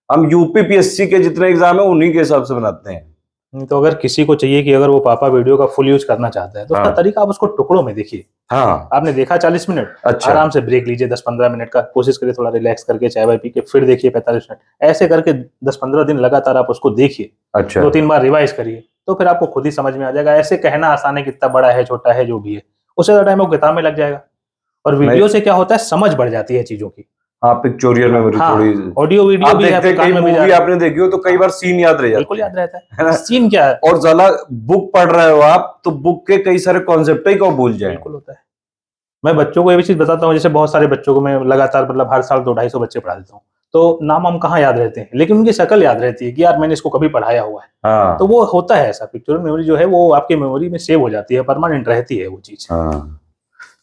हम यूपीपीएससी के जितने एग्जाम है उन्हीं के हिसाब से बनाते हैं। तो अगर किसी को चाहिए कि अगर वो पापा वीडियो का फुल यूज करना चाहता है तो उसका तरीका आप उसको टुकड़ों में देखिए। हाँ, आपने देखा 40 मिनट, अच्छा, आराम से ब्रेक लीजिए 10-15 मिनट का, कोशिश करिए थोड़ा रिलैक्स करके चाय वाय पी के फिर देखिए 45 मिनट, ऐसे करके 10-15 दिन लगातार आप उसको देखिए, अच्छा, 2-3 बार रिवाइज करिए, तो फिर आपको खुद ही समझ में आ जाएगा। ऐसे कहना आसान है कितना बड़ा है छोटा है जो भी है, उससे ज्यादा टाइम वो किताब में लग जाएगा। और वीडियो से क्या होता है, समझ बढ़ जाती है चीजों की। हाँ, पिक्चोरियल मेमोरी थोड़ी। ऑडियो वीडियो आप भी है, देखते हैं कान कई में भी जा मूवी रहा है। आपने देखी हो तो कई बार सीन याद रह जाते बिल्कुल हैं, याद रहता है ना? है सीन क्या है। और ज्यादा बुक पढ़ रहे हो आप तो बुक के कई सारे कॉन्सेप्ट ही को भूल जाए। बिल्कुल होता है। मैं बच्चों को ये भी चीज बताता हूँ, जैसे बहुत सारे बच्चों को मैं लगातार मतलब हर साल 200-250 बच्चे पढ़ा देता हूँ, तो नाम हम कहाँ याद रहते हैं, लेकिन उनकी शक्ल याद रहती है कि यार मैंने इसको कभी पढ़ाया हुआ है। हाँ, तो वो होता है ऐसा, पिक्चुरल मेमोरी जो है वो आपकी मेमोरी में सेव हो जाती है, परमानेंट रहती है वो चीज। हाँ।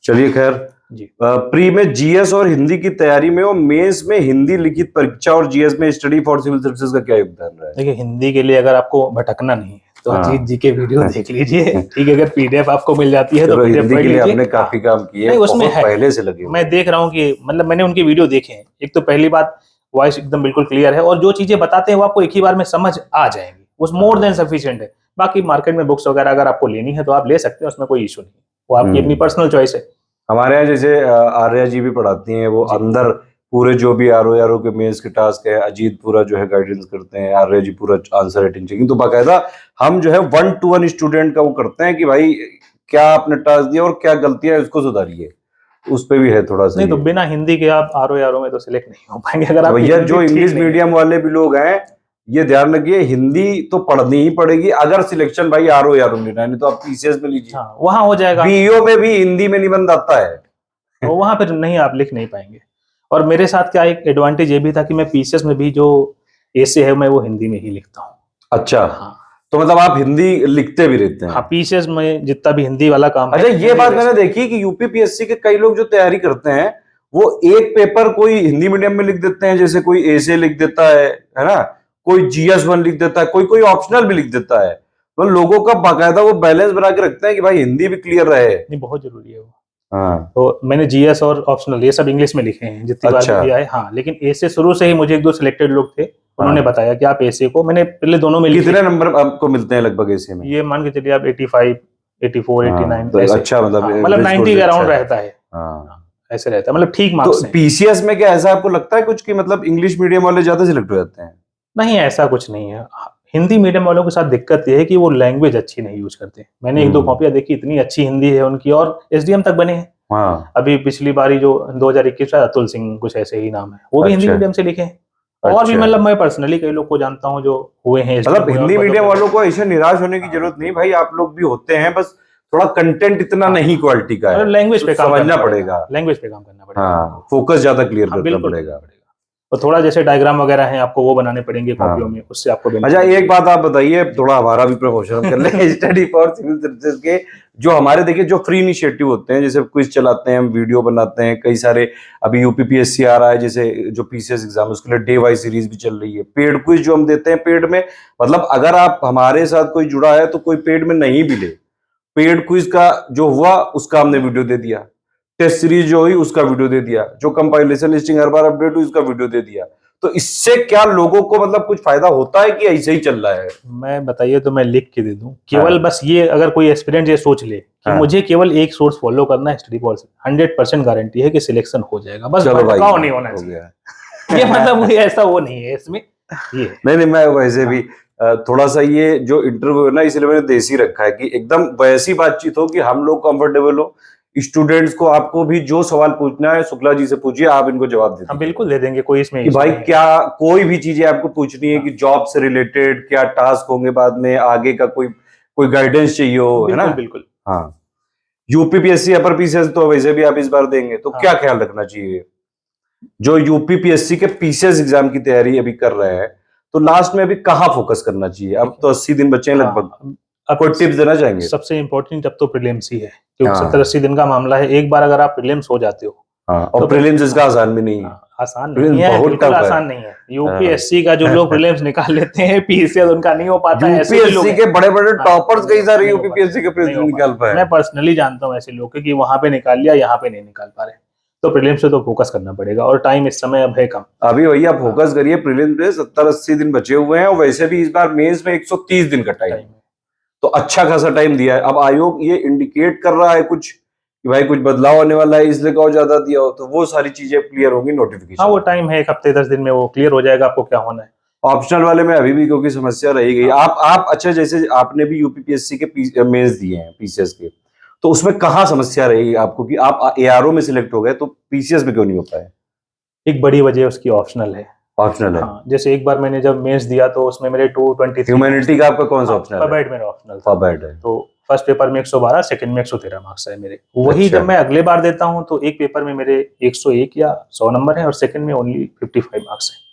चलिए खैर, जी। प्री में जीएस और हिंदी की तैयारी में और मेंस में हिंदी लिखित परीक्षा और जीएस में स्टडी फॉर सिविल सर्विसेज का क्या योगदान रहा है? देखिए, हिंदी के लिए अगर आपको भटकना नहीं है तो हाँ। अजीत जी के वीडियो देख लीजिए, ठीक है। अगर पीडीएफ आपको मिल जाती है तो चलो, पीडीएफ हिंदी पढ़ के लिए लीजिए। आपने काफी काम किए, नहीं, उसमें बहुत है, पहले से लगे हुए मैं हैं। देख रहा हूँ कि मतलब मैंने उनके वीडियो देखे हैं। एक तो पहली बात, वॉइस एकदम बिल्कुल क्लियर है, और जो चीजें बताते हैं वो आपको एक ही बार में समझ आ जाएंगी, वो मोर देन सफिशिएंट है। बाकी मार्केट में बुक्स वगैरह अगर आपको लेनी है तो आप ले सकते हैं, उसमें कोई इशू नहीं, वो आपकी अपनी पर्सनल चॉइस है। हमारे यहाँ जैसे आर्या जी भी पढ़ाती हैं, वो जी। अंदर पूरे जो भी आरओ के मेंस के टास्क है, अजीत पूरा जो है गाइडेंस करते हैं, आर्या जी पूरा आंसर राइटिंग चेकिंग। तो बाकायदा हम जो है 1-to-1 स्टूडेंट का वो करते हैं कि भाई क्या आपने टास्क दिया और क्या गलतियां है उसको सुधारिए। उस पे भी है थोड़ा सा नहीं तो ये। बिना हिंदी के आप आरओ में तो सिलेक्ट नहीं हो पाएंगे अगर तो आप भैया जो इंग्लिश मीडियम वाले भी लोग हैं, ये ध्यान रखिए, हिंदी तो पढ़नी ही पड़ेगी अगर सिलेक्शन भाई आरओ लेना है, नहीं तो आप पीसीएस में लीजिए। हाँ, वहां हो जाएगा। बीईओ में भी हिंदी में निबंध आता है। तो वहां पर नहीं, आप लिख नहीं पाएंगे। और मेरे साथ क्या एक एडवांटेज ये भी था कि मैं पीसीएस में भी जो ऐसे है मैं वो हिंदी में ही लिखता हूँ। अच्छा, हाँ, तो मतलब आप हिंदी लिखते भी रहते हैं? हाँ, पीसीएस में जितना भी हिंदी वाला काम अच्छा, है। ये बात मैंने देखी कि यूपीपीएससी के कई लोग जो तैयारी करते हैं वो एक पेपर कोई हिंदी मीडियम में लिख देते हैं, जैसे कोई ऐसे लिख देता है ना, कोई जीएस1 लिख देता है, कोई कोई ऑप्शनल भी लिख देता है। तो लोगों का बाकायदा वो बैलेंस बना के रखते हैं कि भाई हिंदी भी क्लियर रहे। नहीं, बहुत जरूरी है वो। हाँ, तो मैंने जीएस और ऑप्शनल ये सब इंग्लिश में लिखे हैं जितनी बार अच्छा। भी आए। हाँ, लेकिन ऐसे शुरू से ही मुझे 1-2 सिलेक्टेड लोग थे, उन्होंने बताया कि आप ऐसे को, मैंने पहले दोनों में कितने नंबर आपको मिलते हैं लगभग ऐसे में? ये मान के चलिए आप 85, 84, 89 तो ऐसे। अच्छा, मतलब मतलब 90 के अराउंड रहता है। हाँ, ऐसे रहता है, मतलब ठीक तो मार्क्स है। पीसीएस में क्या ऐसा आपको लगता है कुछ कि मतलब इंग्लिश मीडियम वाले ज्यादा सिलेक्ट हो जाते हैं? नहीं, ऐसा कुछ नहीं है। हिंदी मीडियम वालों के साथ दिक्कत ये है कि वो लैंग्वेज अच्छी नहीं यूज करते। मैंने 1-2 कॉपियां देखी, इतनी अच्छी हिंदी है उनकी, और एसडीएम तक बने हैं। हाँ, अभी पिछली बारी जो 2021 का अतुल सिंह कुछ ऐसे ही नाम है, वो भी हिंदी अच्छा। मीडियम से लिखे हैं। और भी अच्छा। मतलब मैं पर्सनली कई लोग को जानता हूँ जो हुए हैं SDM मतलब हुए और हिंदी पदों मीडियम पे। वालों को ऐसे निराश होने की जरूरत नहीं भाई, आप लोग भी होते हैं, बस थोड़ा कंटेंट इतना नहीं क्वालिटी का है, लैंग्वेज पे तो काम समझना करना पड़ेगा। लैंग्वेज पे काम करना पड़ेगा। हाँ, फोकस ज्यादा क्लियर हाँ, करना बिल्कुल पड़ेगा। करना पड़ेगा। और थोड़ा जैसे डायग्राम वगैरह हैं आपको वो बनाने पड़ेंगे कॉपियों में, उससे आपको अच्छा, एक बात आप बताइए, थोड़ा हमारा भी प्रमोशन कर लें स्टडी फॉर सिविल सर्विसेज के। जो हमारे देखिए जो फ्री इनिशिएटिव होते हैं, जैसे क्विज चलाते हैं, हम वीडियो बनाते हैं, कई सारे अभी यूपीपीएससी आ रहा है, जैसे जो पीसीएस एग्जाम उसके लिए डे वाइज सीरीज भी चल रही है, पेड क्विज जो हम देते हैं पेड में, मतलब अगर आप हमारे साथ कोई जुड़ा है तो कोई पेड में नहीं भी ले, पेड क्विज का जो हुआ उसका हमने वीडियो दे दिया। टेस्ट सीरीज जो हुई उसका वीडियो दे दिया, जो कंपाइलेशन लिस्टिंग हर बार अपडेट हुई उसका वीडियो दे दिया। तो इससे क्या लोगों को मतलब कुछ फायदा होता है कि ऐसे ही चल रहा है? मैं बताइए तो मैं लिख के दे दूं केवल हाँ। बस ये, अगर कोई एस्पिरेंट ये सोच ले कि हाँ। मुझे केवल एक सोर्स फॉलो करना है स्टडी पॉलिसी, 100% गारंटी है कि सिलेक्शन हो जाएगा, बस चलो भाई, भटकाव नहीं होना हो चाहिए। गया। ये मतलब कोई ऐसा वो नहीं है इसमें, ये है। नहीं मैं वैसे भी थोड़ा सा ये जो इंटरव्यू है ना, इसलिए मैंने देसी रखा है कि एकदम वैसी बातचीत हो कि हम लोग कंफर्टेबल हो। स्टूडेंट्स को आपको भी जो सवाल पूछना है शुक्ला जी से पूछिए, आप इनको जवाब दे हम दीजिए बिल्कुल दे देंगे, कोई इसमें कि issue भाई नहीं है। क्या कोई भी चीजें आपको पूछनी है कि जॉब से रिलेटेड क्या टास्क होंगे बाद में, आगे का कोई कोई गाइडेंस चाहिए हो, है ना? बिल्कुल बिल्कुल। हाँ। यूपीपीएससी अपर पीसीएस तो वैसे भी आप इस बार देंगे, तो हाँ। क्या ख्याल रखना चाहिए जो यूपीपीएससी के पीसीएस एग्जाम की तैयारी अभी कर रहे हैं, तो लास्ट में अभी कहाँ फोकस करना चाहिए? अब तो 80 दिन बचे हैं लगभग। हाँ, अब कोई टिप्स देना चाहेंगे? सबसे इम्पोर्टेंट अब तो प्रीलिम्स ही है, क्योंकि हाँ। 70-80 दिन का मामला है। एक बार अगर आप प्रीलिम्स हो जाते हो हाँ, तो और फिर- प्रीलिम्स इसका आसान भी नहीं है। आसान प्रीलिम्स नहीं है, बहुत बिल्कुल टफ है। आसान नहीं है। यूपीएससी का जो लोग प्रीलिम्स निकाल लेते हैं, पीसीएस उनका नहीं हो पाता है। ऐसे भी लोग यूपीएससी हैं। के बड़े बड़े हाँ, टॉपर्स कई सारे नहीं हो पाता, यूपीपीएससी के नहीं प्रीलिम्स हो निकाल पाता। पाए। मैं पर्सनली जानता हूँ ऐसे लोग कि वहां पे निकाल लिया, यहाँ पे नहीं निकाल पा रहे। तो प्रीलिम्स पे तो फोकस करना पड़ेगा, और टाइम इस समय अब है कम। अभी भैया फोकस करिए प्रीलिम्स पे, 70-80 दिन बचे हुए हैं, और वैसे भी इस बार मेंस में 130 दिन का टाइम, तो अच्छा खासा टाइम दिया है। अब आयोग ये इंडिकेट कर रहा है कुछ कि भाई कुछ बदलाव होने वाला है, इसलिए और ज्यादा दिया हो, तो वो सारी चीजें क्लियर होंगी नोटिफिकेशन। हाँ, वो टाइम है, 1 हफ्ते 10 दिन में वो क्लियर हो जाएगा आपको क्या होना है। ऑप्शनल वाले में अभी भी क्योंकि समस्या रही गई। आप अच्छा, जैसे आपने भी यूपीपीएससी के मेंस दिए हैं पीसीएस के, तो उसमें कहाँ समस्या रही आपको कि आप एआरओ में सिलेक्ट हो गए, तो पीसीएस में क्यों नहीं हो पाए? एक बड़ी वजह उसकी ऑप्शनल है। ऑप्शनल है। हाँ, जैसे एक बार मैंने जब मेंस दिया तो उसमें मेरे 223 ह्यूमैनिटी का आपका कौन सा ऑप्शनल है? पबैड मेरा ऑप्शनल था। पबैड है। तो फर्स्ट पेपर में 112, सेकंड में 113 मार्क्स है मेरे। वही अच्छा। जब मैं अगले बार देता हूँ तो एक पेपर में मेरे 101 या 100 नंबर है, और सेकंड में ओनली 55 मार्क्स है।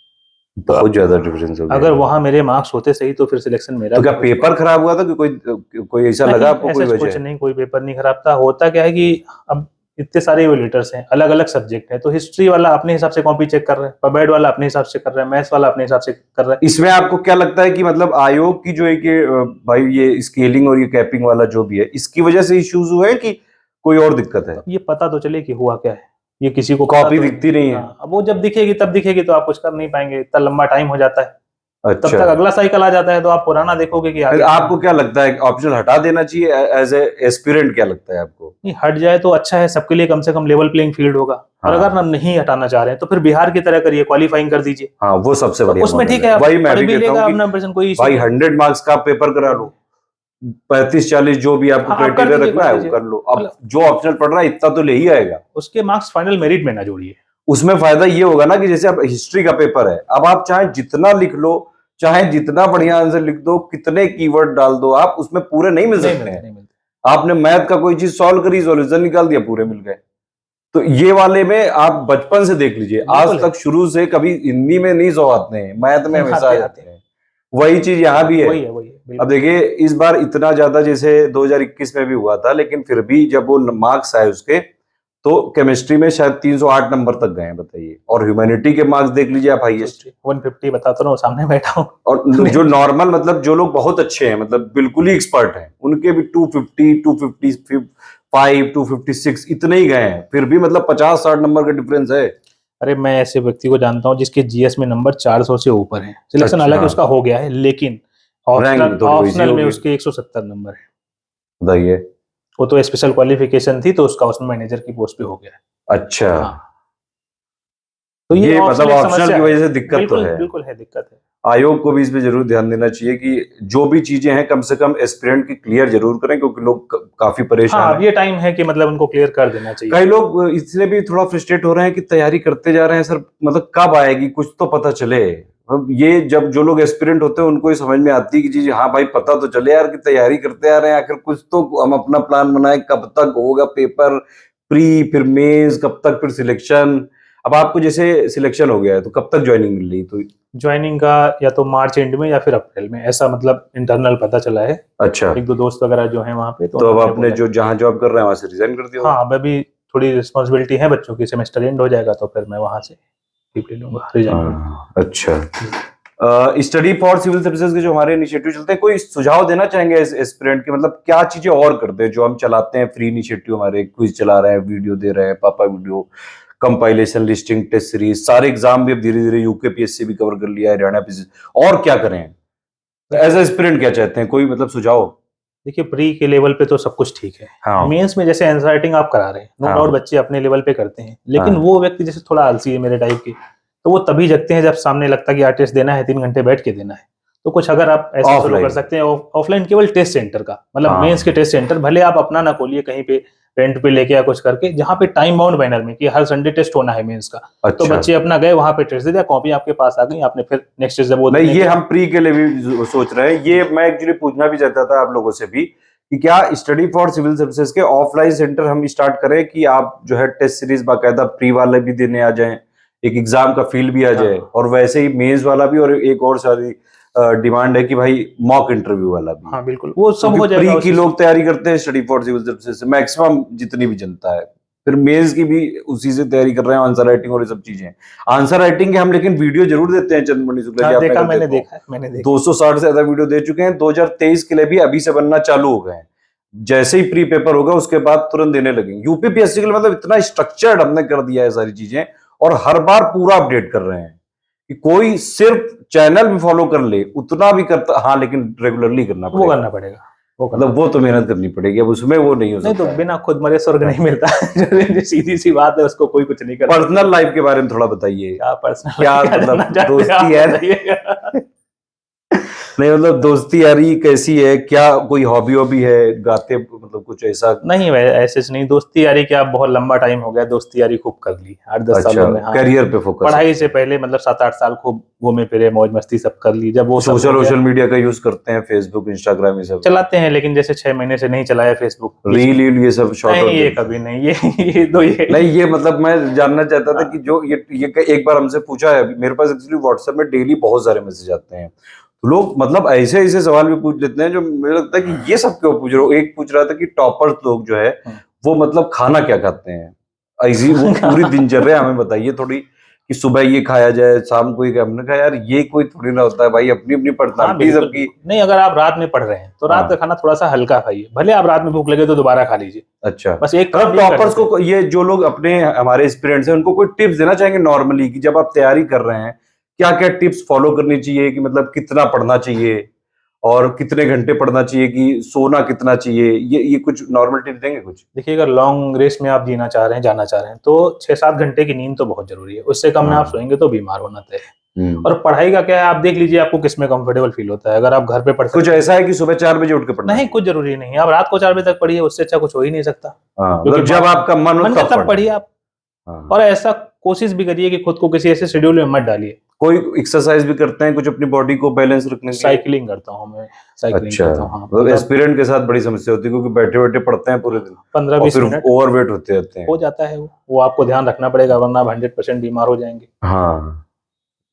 बहुत ज्यादा डिफरेंस हो गया। अगर वहां मेरे मार्क्स होते सही तो फिर सिलेक्शन मेरा। तो क्या पेपर खराब हुआ था कि कोई ऐसा लगा आपको? कोई कुछ वजह? नहीं, कोई पेपर नहीं खराब था। होता क्या है कि अब इतने सारे इवेल्युएटर्स हैं, अलग अलग सब्जेक्ट है, तो हिस्ट्री वाला अपने हिसाब से कॉपी चेक कर रहा है, पबैड वाला अपने हिसाब से कर रहा है, मैथ्स वाला अपने हिसाब से कर रहा है। इसमें आपको क्या लगता है कि मतलब आयोग की जो है कि भाई ये स्केलिंग और ये कैपिंग वाला जो भी है, इसकी वजह से इश्यूज हुए हैं कि कोई और दिक्कत है? ये पता तो चले कि हुआ क्या है, ये किसी को कॉपी दिखती नहीं है। अब वो जब दिखेगी तब दिखेगी, तो आप कुछ कर नहीं पाएंगे, इतना लंबा टाइम हो जाता है। तब अच्छा। तक अगला साइकिल आ जाता है, तो आप पुराना देखोगे कि आगे। आपको क्या लगता है ऑप्शनल हटा देना चाहिए एज ए एस्पिरेंट? क्या लगता है आपको? नहीं, हट जाए तो अच्छा है, सबके लिए कम से कम लेवल प्लेइंग फील्ड होगा। और हाँ। अगर हम नहीं हटाना चाह रहे हैं तो फिर बिहार की तरह करिए, क्वालिफाइंग कर दीजिए। हाँ, वो सबसे बढ़िया उसमें मॉडल ठीक है, वही मैं भी कहता लेगा हूँ अपना कि पर्सन, कोई भाई 100 मार्क्स का पेपर करा लो, 35-40 जो भी आपको हाँ, आप कर क्राइटेरिया दीजिए, रखना कर है वो दीजिए। कर लो। अब जो ऑप्शनल पढ़ रहा है इतना तो ले ही आएगा। उसके मार्क्स फाइनल मेरिट में ना जोड़िए। उसमें फायदा ये होगा ना कि जैसे अब हिस्ट्री का पेपर है, अब आप चाहे जितना लिख लो, चाहे जितना बढ़िया आंसर लिख दो, कितने कीवर्ड डाल दो, आप उसमें पूरे नहीं मिल सकते हैं। आपने मैथ का कोई चीज सॉल्व करी, सॉल्यूशन निकाल दिया, पूरे मिल गए। तो ये वाले में आप बचपन से देख लीजिए, आज तक शुरू से कभी हिंदी में नहीं सौ आते हैं, मैथ में हमेशा आ जाते हैं। वही चीज यहाँ भी है। वही है। अब देखिए इस बार इतना ज्यादा, जैसे 2021 में भी हुआ था, लेकिन फिर भी जब वो मार्क्स आए उसके, तो केमिस्ट्री में शायद 308 नंबर तक गए हैं, बताइए। और ह्यूमैनिटी के मार्क्स देख लीजिए आप, हाईएस्ट 150 बताता हूँ, सामने बैठा हूँ। और जो नॉर्मल मतलब जो लोग बहुत अच्छे हैं, मतलब बिल्कुल ही एक्सपर्ट हैं, उनके भी 250, 255, 256 इतने ही गए हैं। फिर भी मतलब 50-60 नंबर का डिफरेंस है। अरे मैं ऐसे व्यक्ति को जानता हूँ जिसके जीएस में नंबर 400 से ऊपर है। सिलेक्शन अच्छा। हालांकि उसका हो गया है, लेकिन ऑप्शनल में उसके 170 नंबर है। बताइए। वो तो स्पेशल क्वालिफिकेशन थी, तो उसका उसमें मैनेजर की पोस्ट पे हो गया है। अच्छा। हाँ। तो ये मतलब ऑप्शनल की वजह से दिक्कत तो है। बिल्कुल है, दिक्कत है। आयोग को भी इस पे जरूर ध्यान देना चाहिए कि जो भी चीजें हैं कम से कम एस्पिरेंट की क्लियर जरूर करें, क्योंकि लोग काफी परेशान हाँ, हैं। अब ये टाइम है कि मतलब उनको क्लियर कर देना चाहिए। कई लोग इसलिए भी थोड़ा फ्रस्ट्रेट हो रहे हैं कि तैयारी करते जा रहे हैं सर, मतलब कब आएगी, कुछ तो पता चले। अब ये जब जो लोग एस्पिरेंट होते हैं उनको ही समझ में आती है कि चीज, हाँ भाई पता तो चले यार कि तैयारी करते आ रहे हैं, आखिर कुछ तो हम अपना प्लान बनाए, कब तक होगा पेपर, प्री फिर मेंस, कब तक फिर सिलेक्शन। अब आपको जैसे सिलेक्शन हो गया है तो कब तक ज्वाइनिंग मिल रही? तो ज्वाइनिंग का या तो मार्च एंड में या फिर अप्रैल में, ऐसा मतलब इंटरनल पता चला है। अच्छा। एक दो दोस्त वगैरह जो हैं वहाँ पे, तो अब आपने जो जहाँ जॉब कर रहे हैं वहां से रिजाइन कर दिया? हाँ, अब अभी थोड़ी रिस्पॉन्सिबिलिटी है, बच्चों की सेमेस्टर एंड हो जाएगा तो फिर मैं वहां से लीव ले लूंगा, रिजाइन। अच्छा। स्टडी फॉर सिविल सर्विसेज के जो हमारे इनिशिएटिव चलते हैं, कोई सुझाव देना चाहेंगे एस्पिरेंट के, मतलब क्या चीजें और करते हैं जो हम चलाते हैं फ्री इनिशिएटिव, हमारे क्विज चला रहे हैं, वीडियो दे रहे हैं, पापा video, compilation, listing, test series, सारे एग्जाम भी अब धीरे धीरे यूकेपीएससी भी कवर कर लिया है, हरियाणा पीसी, और क्या करें एज एस्पिरेंट, क्या चाहते हैं, कोई मतलब सुझाव? देखिए प्री के लेवल पे तो सब कुछ ठीक है। हाँ। मेंस में जैसे आंसर राइटिंग आप करा रहे हैं, नो हाँ। डाउट बच्चे अपने लेवल पे करते हैं, लेकिन हाँ। वो व्यक्ति जैसे थोड़ा आलसी है मेरे टाइप के, तो वो तभी जगते हैं जब सामने लगता है कि यार टेस्ट देना है, 3 घंटे बैठ के देना है। तो कुछ अगर आप ऐसा शुरू कर सकते हैं ऑफलाइन, केवल टेस्ट सेंटर का, मतलब मेंस के टेस्ट सेंटर, भले आप अपना ना खोलिए, कहीं पे रेंट पे लेके या कुछ करके, जहाँ पे टाइम बाउंड बैनर में कि हर संडे टेस्ट होना है मेंस का। अच्छा। तो बच्चे अपना गए वहां पे टेस्ट दे दिया, कॉपी आपके पास आ गई, आपने फिर नेक्स्ट जब वो नहीं, ये हम प्री के लिए भी सोच रहे हैं, ये मैं एक्चुअली पूछना भी चाहता था आप लोगों से भी कि क्या स्टडी फॉर सिविल सर्विसेज के ऑफलाइन सेंटर हम स्टार्ट करें कि आप जो है टेस्ट सीरीज बाकायदा प्री वाले भी देने आ जाएं, एक एग्जाम का फील भी आ जाए, और वैसे ही मेंस वाला भी, और एक और सारी डिमांड है कि भाई मॉक इंटरव्यू वाला भी। हाँ बिल्कुल, वो सब हो जाएगा। प्री की लोग तैयारी करते हैं स्टडी फॉर सिविल सर्विसेज से, मैक्सिमम जितनी भी जनता है, फिर मेंस की भी उसी से तैयारी कर रहे हैं, आंसर राइटिंग और ये सब चीजें। आंसर राइटिंग के हम लेकिन वीडियो जरूर देते हैं चंद्रमणि शुक्ला जी, देखा, मैंने देखा 260 से ज्यादा वीडियो दे चुके हैं। 2023 के लिए भी अभी से बनना चालू हो गए हैं, जैसे ही प्री पेपर होगा उसके बाद तुरंत देने लगेंगे। यूपीपीएससी के लिए मतलब इतना स्ट्रक्चर्ड हमने कर दिया है सारी चीजें, और हर बार पूरा अपडेट कर रहे हैं कि कोई सिर्फ चैनल भी फॉलो कर ले उतना भी करता, हाँ लेकिन रेगुलरली करना पड़ेगा, वो करना पड़ेगा, मतलब वो तो मेहनत करनी पड़ेगी, अब उसमें वो नहीं हो सकता। नहीं तो बिना खुद मरे स्वर्ग नहीं मिलता। सीधी सी बात है, उसको कोई कुछ नहीं करता। पर्सनल लाइफ के बारे में थोड़ा बताइए, क्या पर्सनल, क्या मतलब दोस्ती है? नहीं मतलब दोस्ती यारी कैसी है, क्या कोई हॉबी वॉबी है, गाते मतलब कुछ ऐसा? नहीं ऐसे नहीं, दोस्ती यारी क्या, बहुत लंबा टाइम हो गया, दोस्ती यारी खूब कर ली 8-10 सालों में। हाँ, करियर पे फोकस, पढ़ाई से पहले मतलब 7-8 साल खूब घूमे फिरे, मौज मस्ती सब कर ली। जब वो सोशल मीडिया का यूज करते हैं, फेसबुक, इंस्टाग्राम, ये सब चलाते हैं, लेकिन जैसे 6 महीने से नहीं चलाया फेसबुक, रील ये सब शॉर्ट, नहीं ये कभी नहीं, ये तो ये नहीं, ये मतलब मैं जानना चाहता था कि जो ये एक बार हमसे पूछा है, मेरे पास एक्चुअली व्हाट्सएप में डेली बहुत सारे मैसेज आते हैं, लोग मतलब ऐसे ऐसे सवाल भी पूछ लेते हैं जो मुझे लगता है कि ये सब क्यों पूछ रहे हो। एक पूछ रहा था कि टॉपर्स लोग जो है वो मतलब खाना क्या खाते हैं, ऐसी वो पूरी दिनचर्या हमें बताइए थोड़ी, कि सुबह ये खाया जाए, शाम को ये। हमने कहा यार ये कोई थोड़ी ना होता है भाई, अपनी अपनी पर्सनालिटी सबकी। नहीं, अगर आप रात में पढ़ रहे हैं तो रात का खाना थोड़ा सा हल्का खाइए, भले आप रात में भूख लगे तो दोबारा खा लीजिए। अच्छा, बस एक टॉपर्स को, ये जो लोग अपने हमारे एस्पिरेंट्स हैं, उनको कोई टिप्स देना चाहेंगे नॉर्मली, कि जब आप तैयारी कर रहे हैं क्या क्या टिप्स फॉलो करनी चाहिए, कि मतलब कितना पढ़ना चाहिए और कितने घंटे पढ़ना चाहिए, कि सोना कितना चाहिए, ये कुछ नॉर्मल टिप्स देंगे कुछ? देखिए, अगर लॉन्ग रेस में आप जाना चाह रहे हैं तो 6-7 घंटे की नींद तो बहुत जरूरी है, उससे कम में आप सोएंगे तो बीमार होना तय है। और पढ़ाई का क्या है, आप देख लीजिए आपको किसमें कंफर्टेबल फील होता है। अगर आप घर पे पढ़ते, कुछ ऐसा है कि सुबह 4 बजे उठ के पढ़ना? नहीं, कुछ जरूरी नहीं है, आप रात को 4 बजे तक पढ़िए, उससे अच्छा कुछ हो ही नहीं सकता। मतलब जब आपका मन हो तब पढ़िए आप। और ऐसा कोशिश भी करिए कि खुद को किसी ऐसे शेड्यूल में मत डालिए। कोई एक्सरसाइज भी करते हैं कुछ अपनी बॉडी को बैलेंस रखने के लिए? साइकिलिंग करता हूँ मैं, साइकिलिंग करता हूँ। हाँ, मतलब एस्पिरेंट के साथ बड़ी समस्या होती है, क्योंकि बैठे बैठे पढ़ते हैं पूरे दिन, 15-20 मिनट ओवरवेट होते रहते हैं। हो जाता है, वो आपको ध्यान रखना पड़ेगा, वरना आप 100% बीमार हो जाएंगे। हाँ,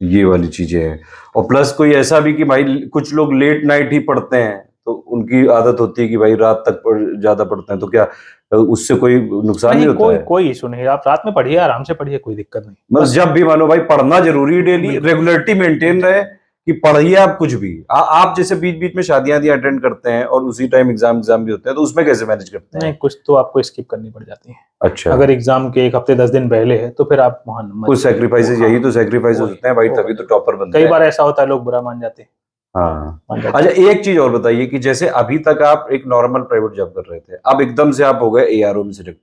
ये वाली चीजें हैं। और प्लस कोई ऐसा भी कि भाई कुछ लोग लेट नाइट ही पढ़ते हैं, तो उनकी आदत होती है कि भाई रात तक ज्यादा पढ़ते हैं, तो क्या उससे कोई नुकसान नहीं होता है? कोई इशू नहीं, आप रात में पढ़िए, आराम से पढ़िए, कोई दिक्कत नहीं। बस जब भी मानो भाई पढ़ना जरूरी, डेली रेगुलरिटी मेंटेन रहे, कि पढ़िए आप कुछ भी। आप जैसे बीच बीच में शादियां अटेंड करते हैं और उसी टाइम एग्जाम भी होते हैं, तो उसमें कैसे मैनेज करते हैं? नहीं, कुछ तो आपको स्किप करनी पड़ जाती है। अच्छा, अगर एग्जाम के 1 हफ्ते 10 दिन पहले है तो फिर आप वहां कुछ सैक्रिफाइसेस, यही तो सैक्रिफाइस होते हैं भाई, तभी तो टॉपर बनते हैं। कई बार ऐसा होता है, लोग बुरा मान जाते हैं। हाँ, अच्छा, एक चीज और बताइए कि जैसे अभी तक आप एक नॉर्मल प्राइवेट जॉब कर रहे थे, अब एकदम से आप हो गए एआरओ में सिलेक्ट,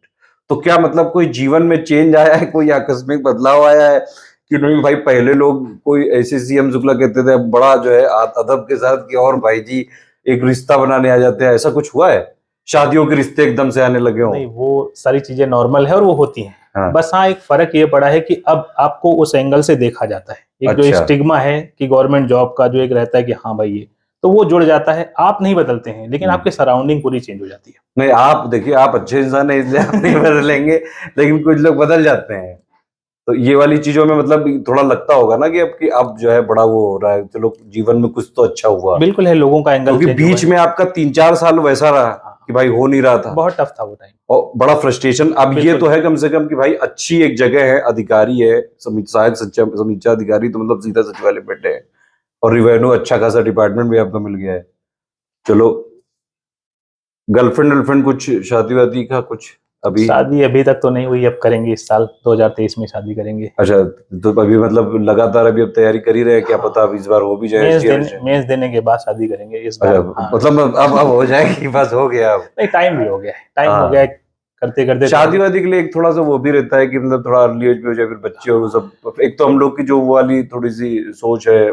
तो क्या मतलब कोई जीवन में चेंज आया है, कोई आकस्मिक बदलाव आया है कि नहीं? भाई पहले लोग कोई ऐसे सीएम शुक्ला कहते थे बड़ा जो है अदब के साथ कि और भाई जी एक रिश्ता बनाने आ जाते हैं, ऐसा कुछ हुआ है? शादियों के रिश्ते एकदम से आने लगे हो? नहीं, वो सारी चीजें नॉर्मल है और वो होती हैं। हाँ। बस हाँ, एक फर्क ये पड़ा है कि अब आपको उस एंगल से देखा जाता है। एक जो स्टिग्मा है कि गवर्नमेंट जॉब का जो एक रहता है कि हाँ भाई ये, तो वो जुड़ जाता है। आप नहीं बदलते हैं, लेकिन आपकी सराउंडिंग पूरी चेंज हो जाती है। नहीं, आप देखिए, आप अच्छे इंसान है इसलिए आप नहीं बदलेंगे, लेकिन कुछ लोग बदल जाते हैं, तो ये वाली चीजों में मतलब थोड़ा लगता होगा ना कि अब जो है बड़ा वो हो रहा है, चलो जीवन में कुछ तो अच्छा हुआ। बिल्कुल है, लोगों का एंगल, क्योंकि बीच में आपका 3-4 साल वैसा रहा कि भाई हो नहीं रहा था, बहुत टफ था वो टाइम, और बड़ा फ्रस्ट्रेशन। अब ये तो है कम से कम कि भाई अच्छी एक जगह है, अधिकारी है, सहायक समीक्षा अधिकारी, तो मतलब सीधा सचिवालय बैठे हैं, और रिवेन्यू अच्छा खासा डिपार्टमेंट भी आपको मिल गया है। चलो, गर्लफ्रेंड कुछ शादी वादी का कुछ अभी? शादी अभी तक तो नहीं हुई, अब करेंगे इस साल 2023 में शादी करेंगे। अच्छा, तो अभी मतलब लगातार अभी अब तैयारी कर ही रहे हैं, क्या पता अब इस बार हो भी जाए SDM? मेंस देने के बाद शादी करेंगे इस बार। अच्छा, हाँ। मतलब अब हो जाएगी, बस हो गया अब। नहीं, टाइम भी हो गया है, टाइम हो हाँ। गया है, करते करते शादी वादी के लिए एक थोड़ा सा वो भी रहता है कि मतलब थोड़ा अर्ली एज पे हो जाए, फिर बच्चे और वो सब। एक तो हम लोग की जो वो वाली थोड़ी सी सोच है,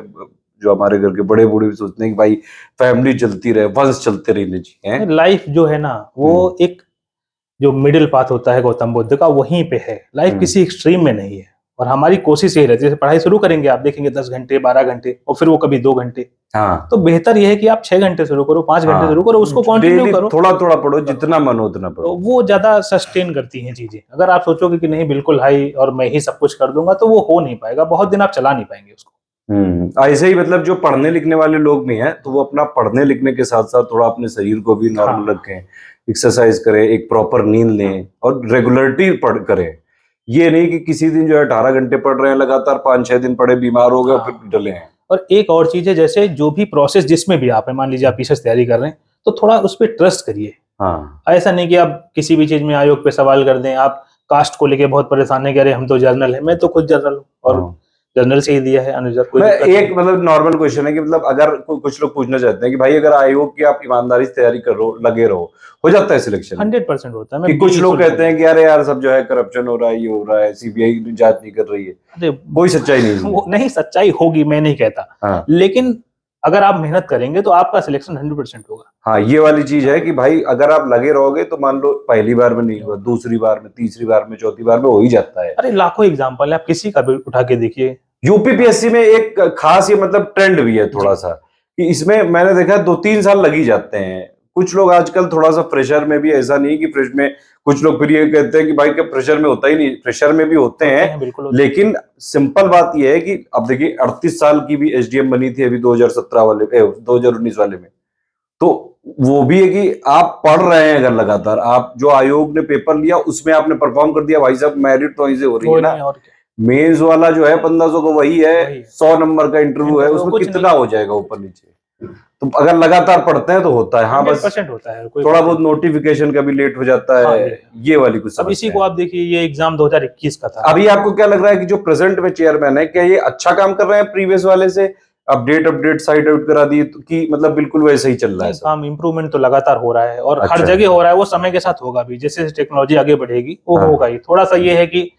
जो हमारे घर के बड़े बूढ़े भी सोचते हैं कि भाई फैमिली चलती रहे, वंश चलते रहने चाहिए। लाइफ जो है ना वो एक जो मिडिल पाथ होता है गौतम बुद्ध का, वहीं पे है। लाइफ किसी एक्सट्रीम में नहीं है। और हमारी कोशिश यही रहती है, जैसे पढ़ाई शुरू करेंगे आप देखेंगे 10 घंटे 12 घंटे और फिर वो कभी 2 घंटे। हाँ, तो बेहतर यह है कि आप 6 घंटे शुरू करो, 5 घंटे हाँ, शुरू करो, उसको कंटिन्यू डेली करो। थोड़ा थोड़ा पढ़ो, जितना मन हो उतना तो पढ़ो। वो ज्यादा सस्टेन करती हैं चीजें। अगर आप सोचोगे कि नहीं बिल्कुल हाई और मैं ही सब कुछ कर दूंगा, तो वो हो नहीं पाएगा, बहुत दिन आप चला नहीं पाएंगे उसको। ऐसे ही मतलब जो पढ़ने लिखने वाले लोग भी हैं, तो वो अपना पढ़ने लिखने के साथ साथ थोड़ा अपने शरीर को भी नॉर्मल रखें, एक्सरसाइज करें, एक प्रॉपर नींद लें और रेगुलरिटी पढ़ करें। ये नहीं कि किसी दिन जो है 18 घंटे पढ़ रहे हैं लगातार, 5-6 दिन पढ़े, बीमार हो गए और फिर डले हैं। और एक और चीज है, जैसे जो भी प्रोसेस जिसमें भी आप है, मान लीजिए आप पीछे तैयारी कर रहे हैं, तो थोड़ा उस पर ट्रस्ट करिए। हाँ, ऐसा नहीं कि आप किसी भी चीज में आयोग पे सवाल कर दें। आप कास्ट को लेके बहुत परेशान है कि अरे हम तो जर्नल है, मैं तो खुद जर्नल हूँ और जर्नल से ही दिया है अनुजर। कोई मैं दिक्कत एक मतलब नॉर्मल क्वेश्चन है कि मतलब अगर कुछ लोग पूछना चाहते हैं कि भाई अगर आयोग की आप ईमानदारी से तैयारी कर रहो, लगे रहो, हो जाता है सिलेक्शन? 100% होता है। कि कुछ लोग कहते हैं कि अरे यार सब जो है करप्शन हो रहा है, ये हो रहा है, CBI जांच नहीं कर रही है। अरे कोई सच्चाई नहीं है। वो नहीं, सच्चाई होगी, मैं नहीं कहता। हाँ, लेकिन अगर आप मेहनत करेंगे तो आपका सिलेक्शन 100% होगा। हाँ, ये वाली चीज है कि भाई अगर आप लगे रहोगे तो मान लो पहली बार में नहीं हुआ, दूसरी बार में, तीसरी बार में, चौथी बार में हो ही जाता है। अरे लाखों एग्जाम्पल है, आप किसी का भी उठा के देखिए। UPPSC में एक खास ये मतलब ट्रेंड भी है थोड़ा सा कि इसमें मैंने देखा 2-3 साल लग ही जाते हैं। कुछ लोग आजकल थोड़ा सा प्रेशर में भी, ऐसा नहीं कि फ्रेश में, कुछ लोग फिर ये कहते हैं कि भाई क्या प्रेशर में होता ही नहीं, प्रेशर में भी होते हैं। बिल्कुल। लेकिन सिंपल बात यह है कि अब देखिए 38 साल की भी SDM बनी थी अभी 2017 वाले 2019 वाले में। तो वो भी है कि आप पढ़ रहे हैं, अगर लगातार आप जो आयोग ने पेपर लिया उसमें आपने परफॉर्म कर दिया, भाई साहब मेरिट तो वहीं से हो रही है ना। मेंस वाला जो है 1500 को वही है, 100 नंबर का इंटरव्यू है, उसमें कितना हो जाएगा ऊपर नीचे। तो अगर लगातार पढ़ते हैं तो होता है। हाँ, बस 100% होता है। थोड़ा बहुत नोटिफिकेशन का भी लेट हो जाता है। ये वाली कुछ अब इसी समस्या को है। आप देखिए, ये एग्जाम 2021 का था। अभी आपको क्या लग रहा है कि जो प्रेजेंट में चेयरमैन है, क्या ये अच्छा काम कर रहे हैं प्रीवियस वाले से? अपडेट साइट आउट करा दी कि मतलब बिल्कुल वैसे ही चल रहा है सब? काम इम्प्रूवमेंट तो लगातार हो रहा है और हर अच्छा। जगह हो रहा है। वो समय के साथ होगा भी, जैसे टेक्नोलॉजी आगे बढ़ेगी वो होगा ही। थोड़ा सा ये है कि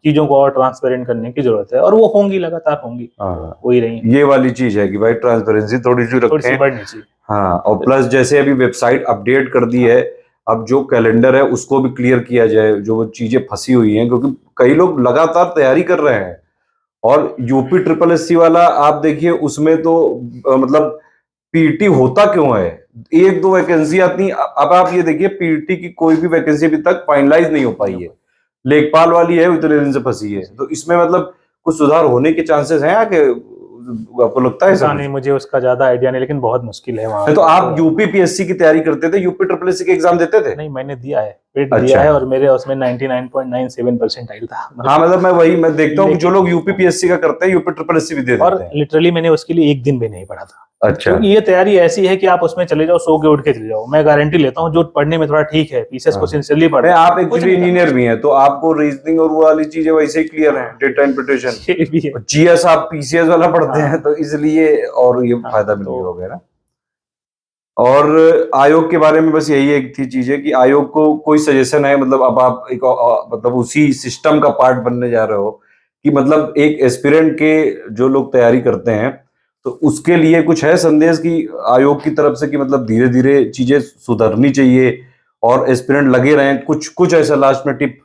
चीजों को और ट्रांसपेरेंट करने की जरूरत है, और वो होंगी, लगातार होंगी, हो ही रही है। ये वाली चीज है कि भाई ट्रांसपेरेंसी थोड़ी सी रखें। बढ़नी चाहिए। हाँ, और प्लस जैसे अभी वेबसाइट अपडेट कर दी है, अब जो कैलेंडर है उसको भी क्लियर किया जाए, जो वो चीजें फंसी हुई हैं, क्योंकि कई लोग लगातार तैयारी कर रहे हैं। और UPSSC वाला आप देखिए, उसमें तो मतलब पीटी होता क्यों है? 1-2 वैकेंसी आती। अब आप ये देखिए, पीटी की कोई भी वैकेंसी अभी तक फाइनलाइज नहीं हो पाई है। लेखपाल वाली है, इतने दिन से फंसी है। तो इसमें मतलब कुछ सुधार होने के चांसेस हैं आगे, आपको लगता है? पता नहीं, मुझे उसका ज्यादा आइडिया नहीं, लेकिन बहुत मुश्किल है वहाँ। तो आप UPPSC की तैयारी करते थे, UPSSC के एग्जाम देते थे? नहीं, मैंने दिया है, पेट दिया है, और मेरे उसमें 99.97% आइल था। हाँ, मतलब मैं देखता हूँ कि जो लोग UPPSC का करते हैं UPSSC भी दे देते और हैं। लिटरली मैंने उसके लिए एक दिन भी नहीं पढ़ा था। अच्छा। क्योंकि ये तैयारी ऐसी है कि आप उसमें चले जाओ, सो के उठ के चले जाओ। मैं गारंटी लेता हूँ जो पढ़ने में थोड़ा ठीक है, पीसीएस को सिंसियरली पढ़, आप एक्चुअली इंजीनियर भी हैं, तो आपको रीजनिंग और वो वाली चीजें वैसे ही क्लियर है, डेटा इंटरप्रिटेशन। GS आप PCS वाला पढ़ते हैं, तो इसलिए और ये फायदा मिल गया होगा ना। और आयोग के बारे में बस यही एक थी चीज है कि आयोग को कोई सजेशन है, मतलब अब आप एक मतलब उसी सिस्टम का पार्ट बनने जा रहे हो कि मतलब एक एस्पिरेंट के जो लोग तैयारी करते हैं, तो उसके लिए कुछ है संदेश कि आयोग की तरफ से कि मतलब धीरे धीरे चीजें सुधरनी चाहिए और एस्पिरेंट लगे रहें? कुछ ऐसा लास्ट में टिप?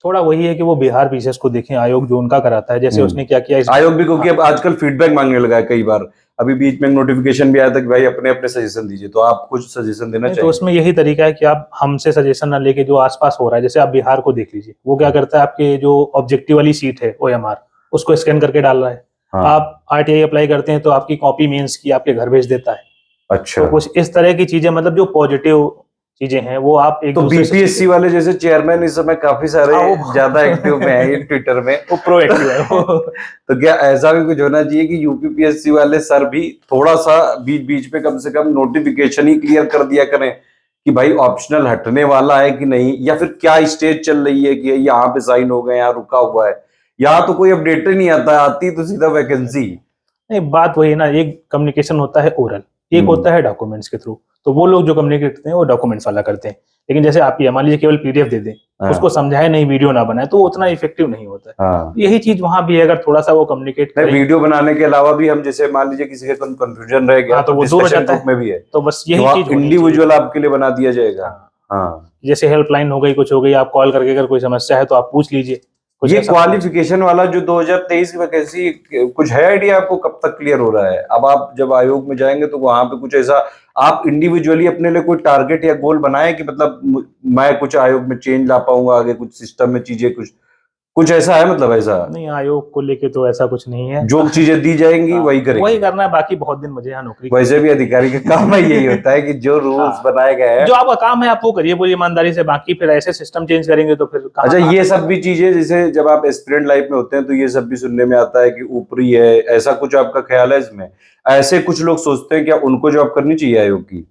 थोड़ा वही है कि वो बिहार पीसीएस को देखें, आयोग जो उनका कराता है, जैसे उसने क्या किया आयोग भी, क्योंकि अब आजकल फीडबैक मांगने लगा है कई बार। अभी बीच में नोटिफिकेशन भी आया था कि भाई अपने अपने सजेशन दीजिए, तो आप कुछ सजेशन देना चाहिए। तो उसमें यही तरीका है कि आप हमसे सजेशन ना लेके जो आसपास हो रहा है, जैसे आप बिहार को देख लीजिए, वो क्या करता है, आपके जो ऑब्जेक्टिव वाली सीट है OMR, उसको स्कैन करके डाल रहा है। आप RTI अप्लाई करते हैं तो आपकी कॉपी मेंस की आपके घर भेज देता है। अच्छा। तो कुछ इस तरह की चीजें, मतलब जो पॉजिटिव चीजें हैं वो आप एक तो दूसरे से बीपीएससी वाले जैसे चेयरमैन इस समय काफी सारे ज्यादा एक्टिव में हैं ट्विटर में, वो प्रोएक्टिव है वो। तो क्या ऐसा भी कुछ होना चाहिए कि यूपीपीएससी वाले सर भी थोड़ा सा बीच बीच में कम से कम नोटिफिकेशन ही क्लियर कर दिया करें कि भाई ऑप्शनल हटने वाला है कि नहीं, या फिर क्या स्टेज चल रही है कि यहाँ पे साइन हो गए, यहाँ रुका हुआ है, यहाँ तो कोई अपडेट ही नहीं आता, आती तो सीधा वैकेंसी। नहीं, बात वही ना, एक कम्युनिकेशन होता है ओरल, एक होता है डॉक्यूमेंट्स के थ्रू। तो वो लोग जो कम्युनिकेट करते हैं वो डॉक्यूमेंट्स वाला करते हैं, लेकिन जैसे आप ये मान लीजिए केवल पीडीएफ दे दें, उसको समझाए नहीं, वीडियो ना बनाए, तो उतना इफेक्टिव नहीं होता है। हाँ। यही चीज वहां भी है, अगर थोड़ा सा वो कम्युनिकेट करें। वीडियो बनाने के अलावा भी हम जैसे मान लीजिए किसी का कंफ्यूजन रह गया, हाँ, तो वो दूर हो जाता है। में भी है, तो बस यही चीज इंडिविजुअल आपके लिए बना दिया जाएगा। हाँ, जैसे हेल्पलाइन हो गई, कुछ हो गई, आप कॉल करके अगर कोई समस्या है तो आप पूछ लीजिए। ये क्वालिफिकेशन वाला जो 2023 की वैकेंसी, कुछ है आइडिया आपको कब तक क्लियर हो रहा है? अब आप जब आयोग में जाएंगे तो वहां पे कुछ ऐसा आप इंडिविजुअली अपने लिए कोई टारगेट या गोल बनाए कि मतलब मैं कुछ आयोग में चेंज ला पाऊंगा आगे, कुछ सिस्टम में चीजें कुछ ऐसा है? मतलब ऐसा नहीं, आयोग को लेके तो ऐसा कुछ नहीं है, जो चीजें दी जाएंगी वही करेंगे, वही करना है। बाकी बहुत दिन मुझे यहाँ नौकरी, वैसे भी अधिकारी का काम है यही होता है कि जो रूल्स बनाए गए हैं, जो आपका काम है आप वो करिए पूरी ईमानदारी से। बाकी फिर ऐसे सिस्टम चेंज करेंगे तो फिर अच्छा, ये सब भी चीजें जैसे जब आप एस्पिरेंट लाइफ में होते हैं तो ये सब भी सुनने में आता है कि ऊपरी है, ऐसा कुछ आपका ख्याल है इसमें? ऐसे कुछ लोग सोचते हैं क्या उनको जॉब करनी चाहिए आयोग की?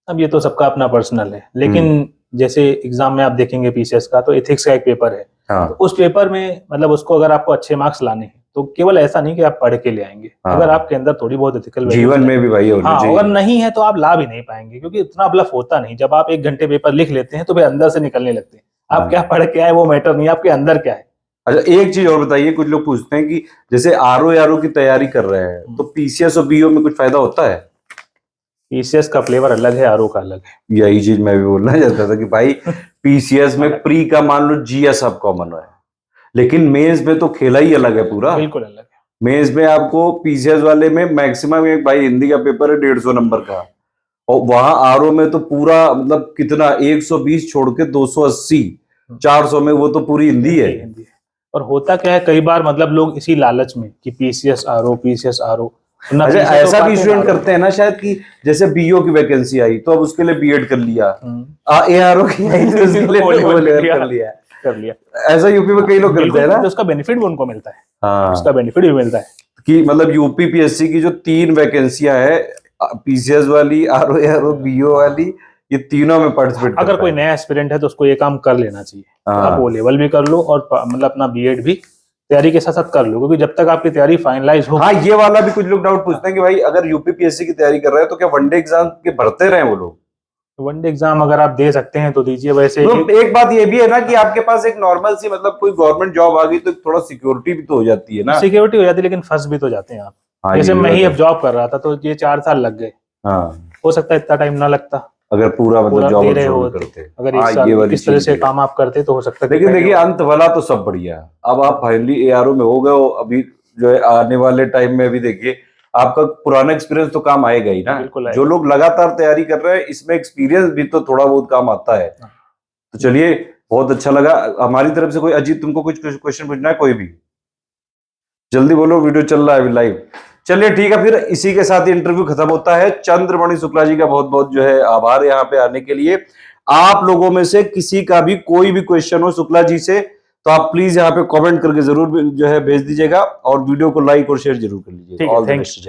अब ये तो सबका अपना पर्सनल है, लेकिन जैसे एग्जाम में आप देखेंगे पीसीएस का, तो एथिक्स का एक पेपर है। हाँ। तो उस पेपर में मतलब उसको अगर आपको अच्छे मार्क्स लाने हैं तो केवल ऐसा नहीं कि आप पढ़ के ले आएंगे। हाँ। अगर आपके अंदर थोड़ी बहुत एथिकल जीवन में भी भाई होनी चाहिए। अगर नहीं है तो आप ला भी नहीं पाएंगे, क्योंकि इतना ब्लफ होता नहीं। जब आप 1 घंटे पेपर लिख लेते हैं तो फिर अंदर से निकलने लगते हैं। आप क्या पढ़ के आए वो मैटर नहीं, आपके अंदर क्या है। अच्छा, एक चीज और बताइए, कुछ लोग पूछते हैं कि जैसे आरओ की तैयारी कर रहे हैं तो पीसीएस और बीओ में कुछ फायदा होता है? पीसीएस का फ्लेवर अलग है, आरओ का अलग है। यही चीज मैं भी बोलना चाहता था कि भाई पीसीएस में प्री का मान लो जीएस सब कॉमन है, लेकिन मेंस में तो खेला ही अलग है पूरा। बिल्कुल अलग है। मेंस में आपको पीसीएस वाले में मैक्सिमम एक भाई हिंदी का पेपर है 150 नंबर का, और वहां आरओ में तो पूरा मतलब कितना 120 छोड़ के 280, 400 में वो तो पूरी हिंदी है। और होता क्या है कई बार, मतलब लोग इसी लालच में कि पीसीएस आरओ अच्छा, ऐसा भी स्टूडेंट करते हैं ना शायद कि जैसे बीओ की वैकेंसी आई तो अब उसके लिए बीएड कर लिया, एआरओ की आई तो उसके लिए कर लिया। ऐसा यूपी में कई लोग करते हैं ना, तो उसका बेनिफिट भी उनको मिलता है। हाँ, उसका बेनिफिट भी मिलता है कि मतलब यूपी पीएससी की जो 3 वैकेंसियां है, पीसीएस वाली, आरओ बीओ वाली, ये तीनों में पार्टिसिपेट। अगर कोई नया एस्पिरेंट है तो उसको ये काम कर लेना चाहिए। आप वो लेवल भी कर लो और मतलब अपना बीएड भी तैयारी के साथ साथ कर लो, क्योंकि जब तक आपकी तैयारी फाइनलाइज हो। हाँ, ये वाला भी कुछ लोग डाउट पूछते हैं कि भाई अगर यूपीपीएससी की तैयारी कर रहे हैं तो क्या वनडे एग्जाम के भरते रहे वो लोग? वनडे एग्जाम अगर आप दे सकते हैं तो दीजिए। वैसे एक बात ये भी है ना कि आपके पास एक नॉर्मल सी मतलब कोई गवर्नमेंट जॉब आ गई तो थोड़ा सिक्योरिटी भी तो हो जाती है ना। सिक्योरिटी हो जाती है, लेकिन फंस भी तो जाते हैं आप। हाँ, जैसे मैं ही अब जॉब कर रहा था तो ये 4 साल लग गए। हाँ, हो सकता है इतना टाइम ना लगता अगर पूरा मतलब जॉब करते। अगर इस तरह से काम आप करते तो हो सकता है। लेकिन देखिए अंत वाला तो सब बढ़िया। अब आप फाइनली एआरओ में हो गए हो, अभी जो है आने वाले टाइम में भी देखिए आपका पुराना एक्सपीरियंस तो काम आएगा ही ना। जो लोग लगातार तैयारी कर रहे हैं इसमें एक्सपीरियंस भी तो थोड़ा बहुत काम आता है। तो चलिए, बहुत अच्छा लगा हमारी तरफ से। कोई अजीत तुमको कुछ क्वेश्चन पूछना है? कोई भी जल्दी बोलो, वीडियो चल रहा है अभी लाइव। चलिए ठीक है, फिर इसी के साथ इंटरव्यू खत्म होता है। चंद्रमणि शुक्ला जी का बहुत बहुत जो है आभार यहाँ पे आने के लिए। आप लोगों में से किसी का भी कोई भी क्वेश्चन हो शुक्ला जी से तो आप प्लीज यहाँ पे कमेंट करके जरूर जो है भेज दीजिएगा, और वीडियो को लाइक और शेयर जरूर कर लीजिएगा। All the best.